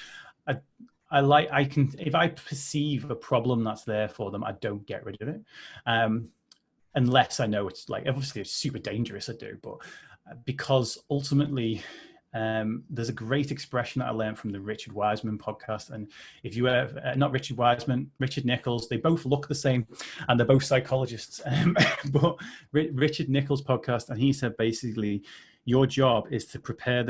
If I perceive a problem that's there for them, I don't get rid of it. Unless I know it's like, obviously it's super dangerous, I do, but because ultimately there's a great expression that I learned from the Richard Wiseman podcast. And if you have, not Richard Wiseman, Richard Nichols, they both look the same and they're both psychologists, but Richard Nichols podcast. And he said, basically, your job is to prepare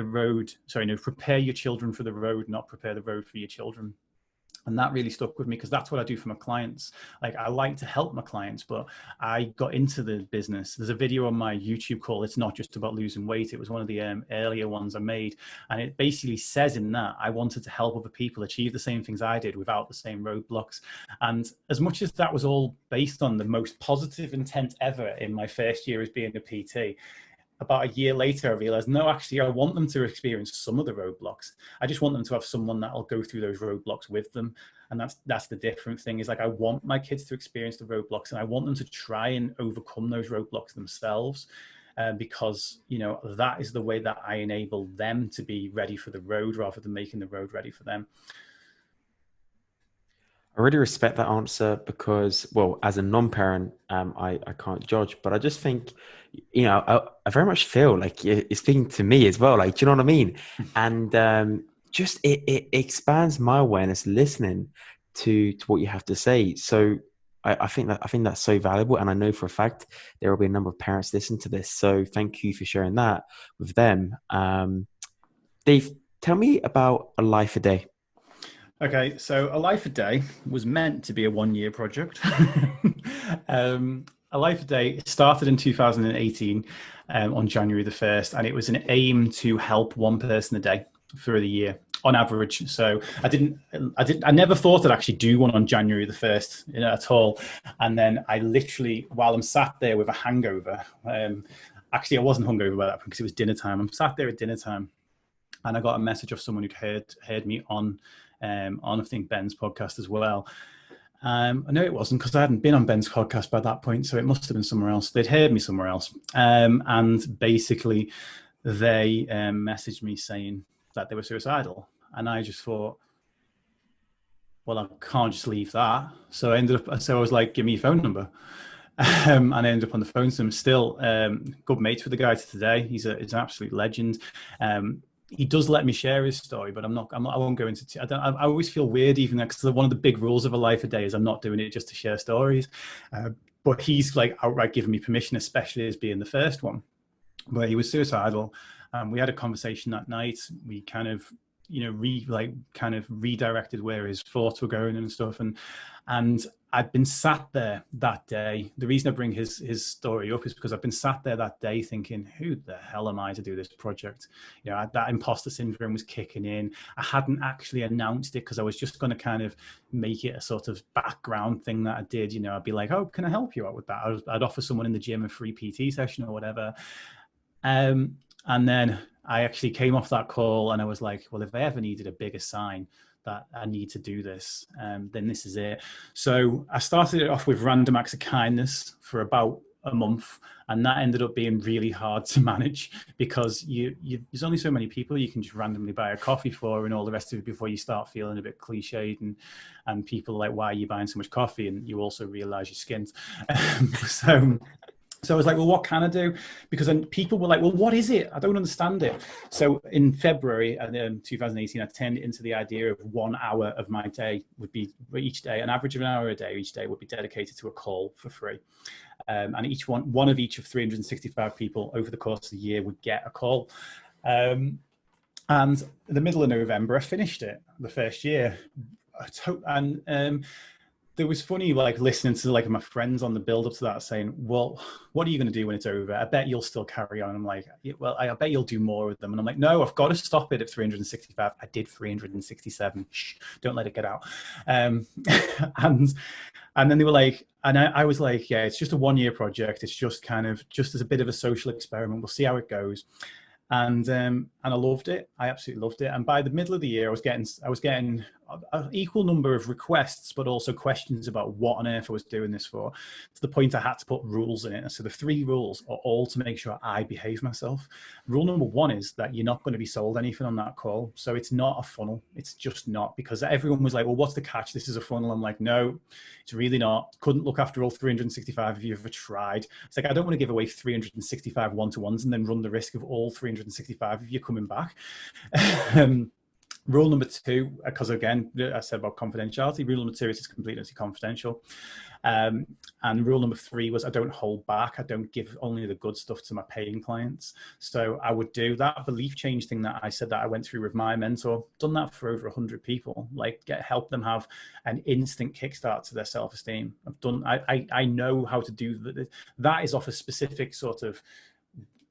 your children for the road, not prepare the road for your children. And that really stuck with me, because that's what I do for my clients. Like, I like to help my clients, but I got into the business. There's a video on my YouTube called It's Not Just About Losing Weight. It was one of the earlier ones I made. And it basically says in that I wanted to help other people achieve the same things I did without the same roadblocks. And as much as that was all based on the most positive intent ever in my first year as being a PT, about a year later, I realized, no, actually, I want them to experience some of the roadblocks. I just want them to have someone that'll go through those roadblocks with them. And that's the different thing, is like, I want my kids to experience the roadblocks, and I want them to try and overcome those roadblocks themselves. Because, that is the way that I enable them to be ready for the road, rather than making the road ready for them. I really respect that answer, because, well, as a non-parent, I can't judge, but I just think, I very much feel like you're speaking to me as well. Like, do you know what I mean? And just it expands my awareness listening to what you have to say. So I think that's so valuable, and I know for a fact there will be a number of parents listening to this. So thank you for sharing that with them. Dave, tell me about a life a day. Okay, so A Life a Day was meant to be a 1-year project. A Life a Day started in 2018 on January the 1st, and it was an aim to help one person a day for the year on average. So I never thought I'd actually do one on January the 1st at all. And then I literally, while I'm sat there with a hangover, actually I wasn't hungover by that point because it was dinner time. I'm sat there at dinner time, and I got a message of someone who'd heard me on I think Ben's podcast as well. I know it wasn't, because I hadn't been on Ben's podcast by that point, so it must have been somewhere else. They'd heard me somewhere else, and basically they messaged me saying that they were suicidal, and I just thought, well, I can't just leave that. So I was like, give me your phone number. And I ended up on the phone to him. Still good mates with the guy to today. He's an absolute legend. He does let me share his story, but I won't go into. I always feel weird, even because one of the big rules of a life a day is I'm not doing it just to share stories. But he's like outright giving me permission, especially as being the first one. But he was suicidal. We had a conversation that night. We kind of, redirected where his thoughts were going and stuff. And I'd been sat there that day. The reason I bring his story up is because I've been sat there that day thinking, who the hell am I to do this project? That imposter syndrome was kicking in. I hadn't actually announced it because I was just going to kind of make it a sort of background thing that I did. I'd be like, oh, can I help you out with that? I'd offer someone in the gym a free PT session or whatever. And then I actually came off that call and I was like, well, if I ever needed a bigger sign that I need to do this, then this is it. So I started it off with random acts of kindness for about a month. And that ended up being really hard to manage because there's only so many people you can just randomly buy a coffee for and all the rest of it before you start feeling a bit cliched and people are like, why are you buying so much coffee? And you also realize you're skint. So I was like, well, what can I do? Because then people were like, well, what is it? I don't understand it. So in February 2018, I turned it into the idea of 1 hour of my day would be each day, an average of an hour a day each day would be dedicated to a call for free. And one of each of 365 people over the course of the year would get a call. And in the middle of November, I finished it the first year. And there was funny, like listening to like my friends on the build up to that saying, well, what are you going to do when it's over? I bet you'll still carry on. I'm like, well, I bet you'll do more with them. And I'm like, no, I've got to stop it at 365. I did 367. Shh, don't let it get out. And then they were like, and I was like, yeah, it's just a 1 year project. It's just just as a bit of a social experiment. We'll see how it goes. And I loved it. I absolutely loved it. And by the middle of the year, I was getting an equal number of requests, but also questions about what on earth I was doing this for, to the point I had to put rules in it. And so the 3 rules are all to make sure I behave myself. Rule number 1 is that you're not going to be sold anything on that call. So it's not a funnel. It's just not, because everyone was like, well, what's the catch? This is a funnel. I'm like, no, it's really not. Couldn't look after all 365 if you ever tried. It's like, I don't want to give away 365 one-to-ones and then run the risk of all 365 if you're coming back. Rule number 2, because again, I said about confidentiality, rule number 2 is it's completely confidential. And rule number 3 was I don't hold back. I don't give only the good stuff to my paying clients. So I would do that belief change thing that I said that I went through with my mentor, done that for over 100 people, like help them have an instant kickstart to their self-esteem. I know how to do that is off a specific sort of,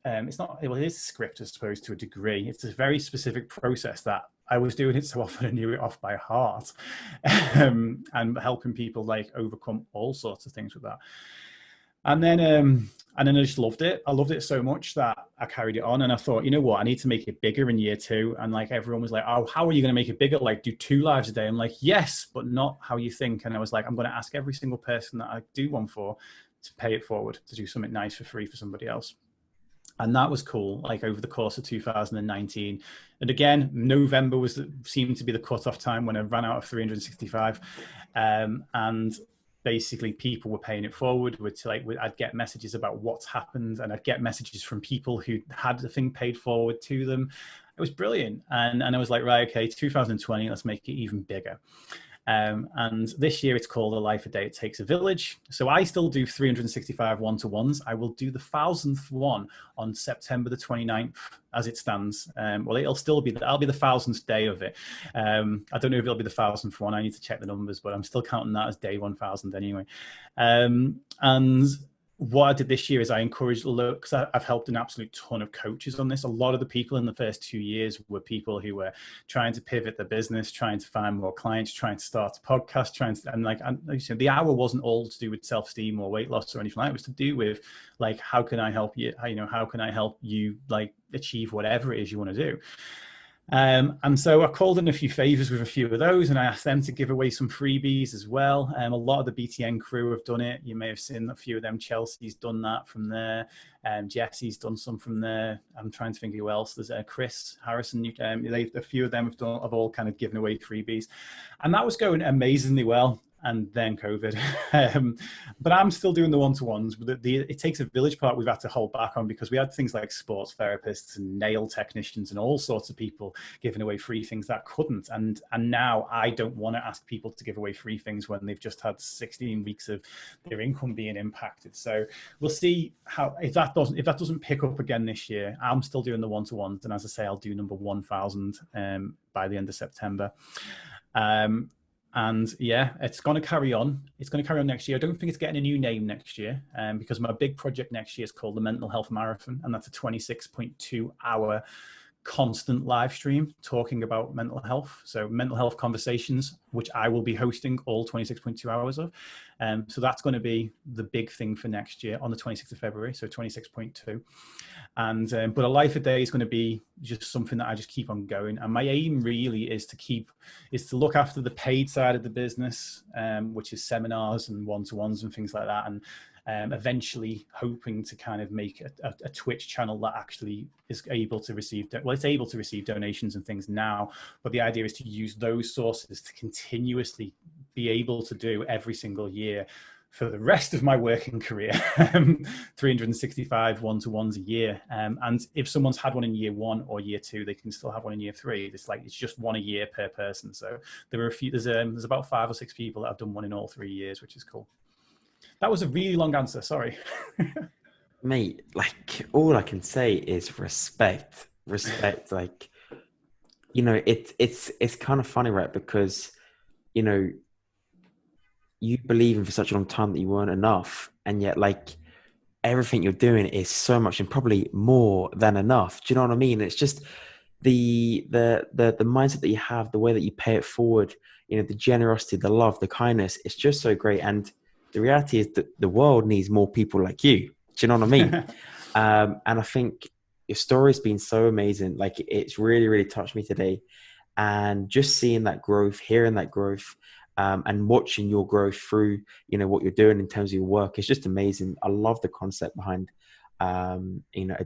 it's not, well, it is a script, I suppose, to a degree. It's a very specific process that I was doing it so often I knew it off by heart, and helping people like overcome all sorts of things with that. And then I just loved it. I loved it so much that I carried it on, and I thought, you know what, I need to make it bigger in year 2. And like everyone was like, oh, how are you going to make it bigger? Like do 2 lives a day? I'm like, yes, but not how you think. And I was like, I'm going to ask every single person that I do one for to pay it forward, to do something nice for free for somebody else. And that was cool, like over the course of 2019. And again, November seemed to be the cutoff time when I ran out of 365. And basically people were paying it forward. I'd get messages about what's happened, and I'd get messages from people who had the thing paid forward to them. It was brilliant. And I was like, right, okay, 2020, let's make it even bigger. And this year it's called A Life a Day It Takes a Village. So I still do 365 one-to-ones. I will do the 1000th one on September the 29th as it stands. Well, I'll be the 1000th day of it. I don't know if it'll be the 1000th one. I need to check the numbers, but I'm still counting that as day 1000 anyway. And what I did this year is I encouraged, because I've helped an absolute ton of coaches on this. A lot of the people in the first 2 years were people who were trying to pivot their business, trying to find more clients, trying to start a podcast, and the hour wasn't all to do with self-esteem or weight loss or anything like that. It was to do with like, how can I help you? How can I help you like achieve whatever it is you want to do? And so I called in a few favors with a few of those, and I asked them to give away some freebies as well. A lot of the BTN crew have done it. You may have seen a few of them. Chelsea's done that from there. Jesse's done some from there. I'm trying to think who else. There's Chris Harrison. A few of them have all kind of given away freebies, and that was going amazingly well. And then COVID. But I'm still doing the one-to-ones. It takes a village part we've had to hold back on, because we had things like sports therapists and nail technicians and all sorts of people giving away free things that couldn't. And now I don't want to ask people to give away free things when they've just had 16 weeks of their income being impacted. So we'll see how, if that doesn't pick up again this year. I'm still doing the one-to-ones, and as I say, I'll do number 1,000 by the end of September. And yeah, it's going to carry on. It's going to carry on next year. I don't think it's getting a new name next year, because my big project next year is called the Mental Health Marathon, and that's a 26.2 hour constant live stream talking about mental health. So mental health conversations, which I will be hosting all 26.2 hours of. So that's going to be the big thing for next year on the 26th of February. So 26.2. And but a life a day is going to be just something that I just keep on going. And my aim really is to look after the paid side of the business, which is seminars and one-to-ones and things like that. And eventually hoping to kind of make a Twitch channel that actually is able to receive, it's able to receive donations and things now, but the idea is to use those sources to continuously be able to do every single year for the rest of my working career, 365 one-to-ones a year. And if someone's had one in year 1 or year 2, they can still have one in year 3. It's just one a year per person. So there's about 5 or 6 people that have done one in all 3 years, which is cool. That was a really long answer. Sorry. Mate, like, all I can say is respect. Like, it's kind of funny, right? Because, you believe in for such a long time that you weren't enough, and yet, like, everything you're doing is so much and probably more than enough. Do you know what I mean? It's just the mindset that you have, the way that you pay it forward, the generosity, the love, the kindness. It's just so great. And the reality is that the world needs more people like you. Do you know what I mean? And I think your story's been so amazing. Like, it's really, really touched me today. And just seeing that growth, hearing that growth, and watching your growth through, what you're doing in terms of your work, is just amazing. I love the concept behind, a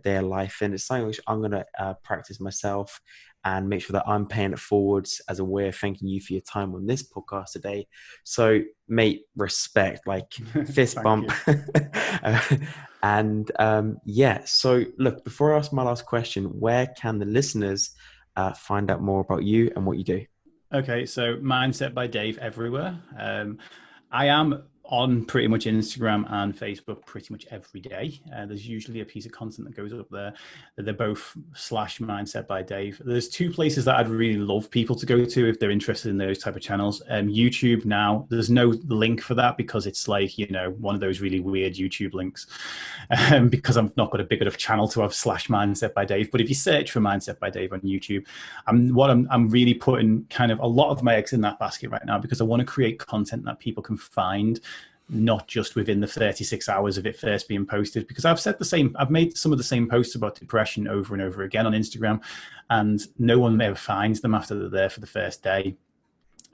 day of life. And it's something which I'm going to practice myself and make sure that I'm paying it forwards as a way of thanking you for your time on this podcast today. So, mate, respect, like, fist bump. And yeah, so look, before I ask my last question, where can the listeners find out more about you and what you do? Okay, so Mindset by Dave everywhere. I am on pretty much Instagram and Facebook pretty much every day. There's usually a piece of content that goes up there. They're both /Mindset by Dave. There's 2 places that I'd really love people to go to if they're interested in those type of channels. YouTube now, there's no link for that because it's like, one of those really weird YouTube links, because I've not got a big enough channel to have /Mindset by Dave. But if you search for Mindset by Dave on YouTube, I'm really putting kind of a lot of my eggs in that basket right now, because I want to create content that people can find, not just within the 36 hours of it first being posted, because I've made some of the same posts about depression over and over again on Instagram, and no one ever finds them after they're there for the first day.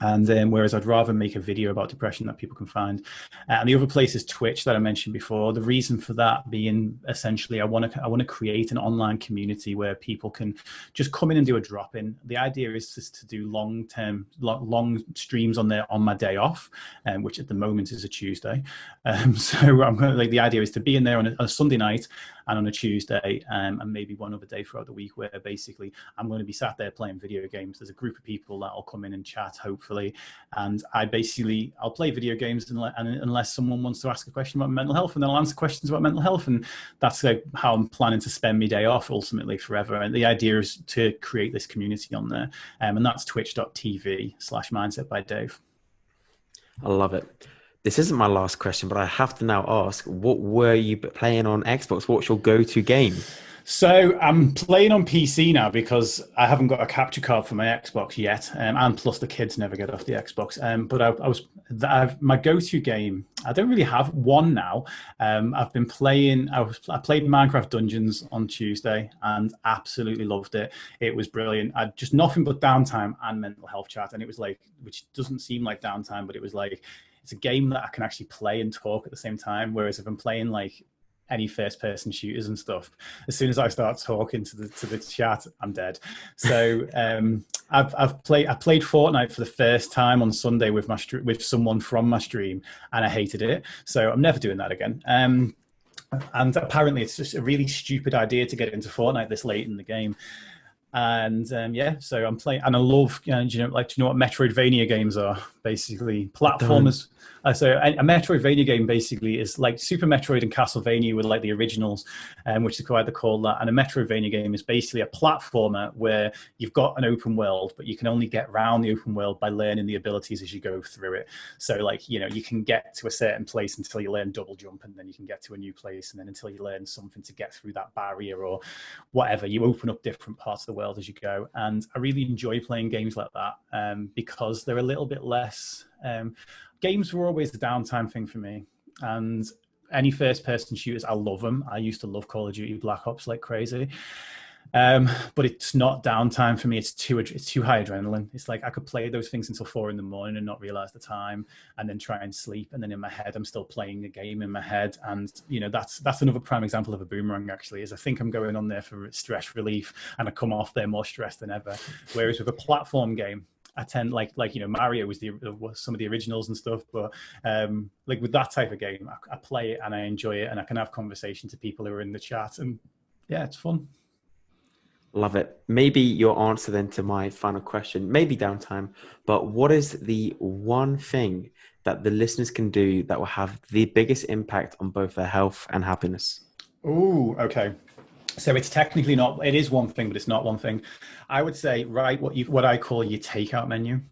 And then, whereas I'd rather make a video about depression that people can find. And the other place is Twitch that I mentioned before. The reason for that being, essentially, I want to create an online community where people can just come in and do a drop-in. The idea is just to do long streams on my day off, which at the moment is a Tuesday. So I'm going to, the idea is to be in there on a Sunday night and on a Tuesday, and maybe one other day throughout the week, where basically I'm going to be sat there playing video games. There's a group of people that will come in and chat, hopefully, and I'll play video games unless someone wants to ask a question about mental health, and then I'll answer questions about mental health, and that's how I'm planning to spend my day off ultimately forever. And the idea is to create this community on there, and that's twitch.tv/Mindset by Dave. I love it. This isn't my last question, but I have to now ask, what were you playing on Xbox? What's your go-to game? So I'm playing on PC now because I haven't got a capture card for my Xbox yet, and plus the kids never get off the Xbox. But my go-to game. I don't really have one now. I've been playing. I played Minecraft Dungeons on Tuesday and absolutely loved it. It was brilliant. I just nothing but downtime and mental health chat, and it was like, which doesn't seem like downtime, but it was like it's a game that I can actually play and talk at the same time. Whereas if I'm playing like any first person shooters and stuff, as soon as I start talking to the chat, I'm dead. So I played Fortnite for the first time on Sunday with with someone from my stream, and I hated it. So I'm never doing that again. And apparently it's just a really stupid idea to get into Fortnite this late in the game. And yeah, so I'm playing, and I love, do you know what Metroidvania games are? Basically, I don't. platformers. So a Metroidvania game basically is like Super Metroid and Castlevania with like the originals, which is why they call that. And a Metroidvania game is basically a platformer where you've got an open world, but you can only get around the open world by learning the abilities as you go through it. So like, you can get to a certain place until you learn double jump, and then you can get to a new place, and then until you learn something to get through that barrier or whatever, you open up different parts of the world as you go. And I really enjoy playing games like that because they're a little bit less. Games were always the downtime thing for me, and any first-person shooters, I love them. I used to love Call of Duty Black Ops like crazy. But it's not downtime for me. It's too high adrenaline. It's like I could play those things until 4 a.m. and not realize the time, and then try and sleep. And then in my head, I'm still playing the game in my head. And that's another prime example of a boomerang. Actually, is I think I'm going on there for stress relief, and I come off there more stressed than ever. Whereas with a platform game, I tend like Mario was some of the originals and stuff, but like with that type of game, I play it and I enjoy it, and I can have conversation to people who are in the chat, and yeah, it's fun. Love it. Maybe your answer then to my final question, maybe downtime, but what is the one thing that the listeners can do that will have the biggest impact on both their health and happiness? Oh, okay. So it's technically not. It is one thing, but it's not one thing. I would say, right, what I call your takeout menu.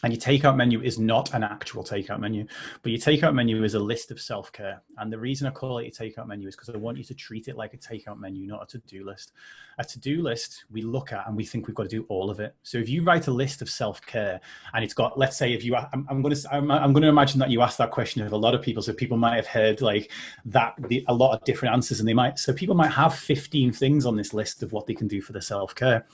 And your takeout menu is not an actual takeout menu, but your takeout menu is a list of self-care. And the reason I call it your takeout menu is because I want you to treat it like a takeout menu, not a to-do list. A to-do list we look at and we think we've got to do all of it. So if you write a list of self-care and it's got, let's say, if you, I'm going to imagine that you asked that question of a lot of people. So people might have heard like that, a lot of different answers, and so people might have 15 things on this list of what they can do for their self-care.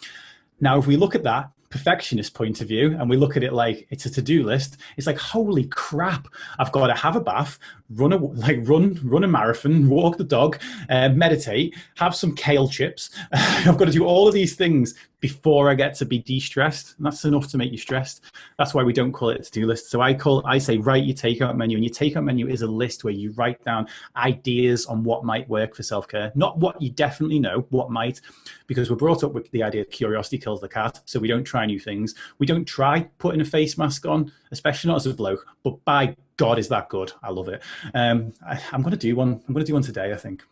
Now, if we look at that perfectionist point of view and we look at it like it's a to-do list, it's like, holy crap, I've got to have a bath, run a marathon, walk the dog, meditate, have some kale chips. I've got to do all of these things before I get to be de-stressed. And that's enough to make you stressed. That's why we don't call it a to-do list. So I say write your takeout menu, and your takeout menu is a list where you write down ideas on what might work for self-care, not what you definitely know, what might, because we're brought up with the idea of curiosity kills the cat. So we don't try new things. We don't try putting a face mask on, especially not as a bloke, but by God, is that good? I love it. I'm going to do one. I'm going to do one today, I think.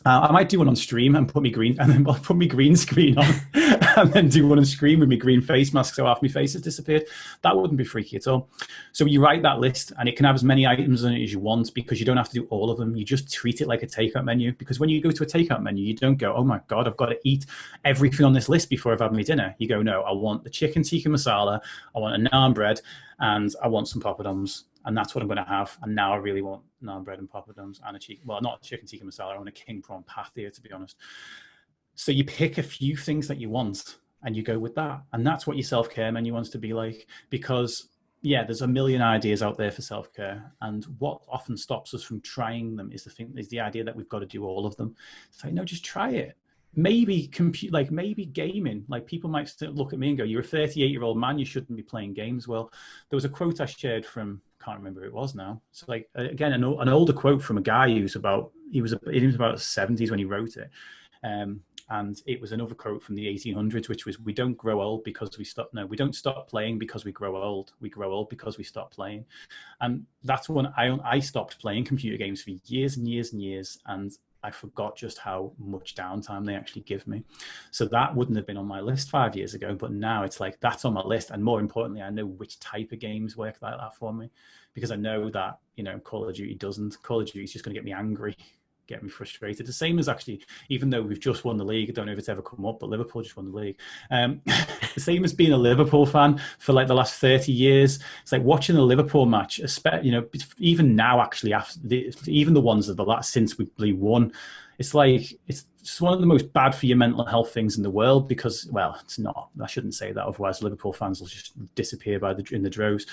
I might do one on stream and put me green screen on, and then do one on screen with me green face mask so half my face has disappeared. That wouldn't be freaky at all. So you write that list, and it can have as many items on it as you want, because you don't have to do all of them. You just treat it like a takeout menu, because when you go to a takeout menu, you don't go, oh my God, I've got to eat everything on this list before I've had my dinner. You go, no, I want the chicken tikka masala, I want a naan bread, and I want some poppadoms. And that's what I'm going to have. And now I really want naan bread and poppadoms and not a chicken tikka masala. I want a king prawn pathia, to be honest. So you pick a few things that you want and you go with that. And that's what your self-care menu wants to be like. Because, yeah, there's a million ideas out there for self-care. And what often stops us from trying them is the idea that we've got to do all of them. It's like, no, just try it. Maybe maybe gaming. Like, people might look at me and go, you're a 38-year-old man, you shouldn't be playing games. Well, there was a quote I shared from, can't remember who it was now. So like, again, an older quote from a guy he was about 70s when he wrote it. And it was another quote from the 1800s, which was, we don't grow old because we don't stop playing because we grow old. We grow old because we stop playing. And that's when I stopped playing computer games for years and years and years. And I forgot just how much downtime they actually give me. So that wouldn't have been on my list 5 years ago, but now it's like, that's on my list. And more importantly, I know which type of games work like that for me, because I know that, Call of Duty doesn't. Call of Duty is just going to get me angry. get me frustrated. The same as actually, even though we've just won the league, I don't know if it's ever come up, but Liverpool just won the league. The same as being a Liverpool fan for like the last 30 years. It's like watching a Liverpool match, even now, actually, even the ones of the last since we won, it's like it's one of the most bad for your mental health things in the world because, well, it's not. I shouldn't say that, otherwise Liverpool fans will just disappear in the droves.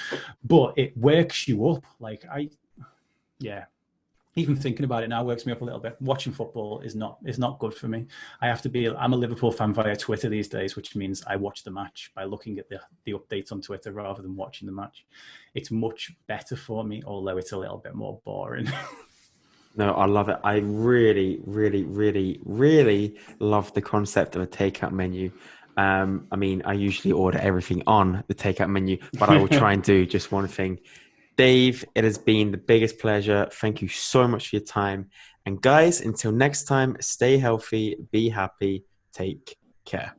But it works you up. Yeah. Even thinking about it now works me up a little bit. Watching football is not good for me. I'm a Liverpool fan via Twitter these days, which means I watch the match by looking at the updates on Twitter rather than watching the match. It's much better for me, although it's a little bit more boring. No, I love it. I really, really, really, really love the concept of a takeout menu. I mean, I usually order everything on the takeout menu, but I will try and do just one thing. Dave, it has been the biggest pleasure. Thank you so much for your time. And guys, until next time, stay healthy, be happy, take care.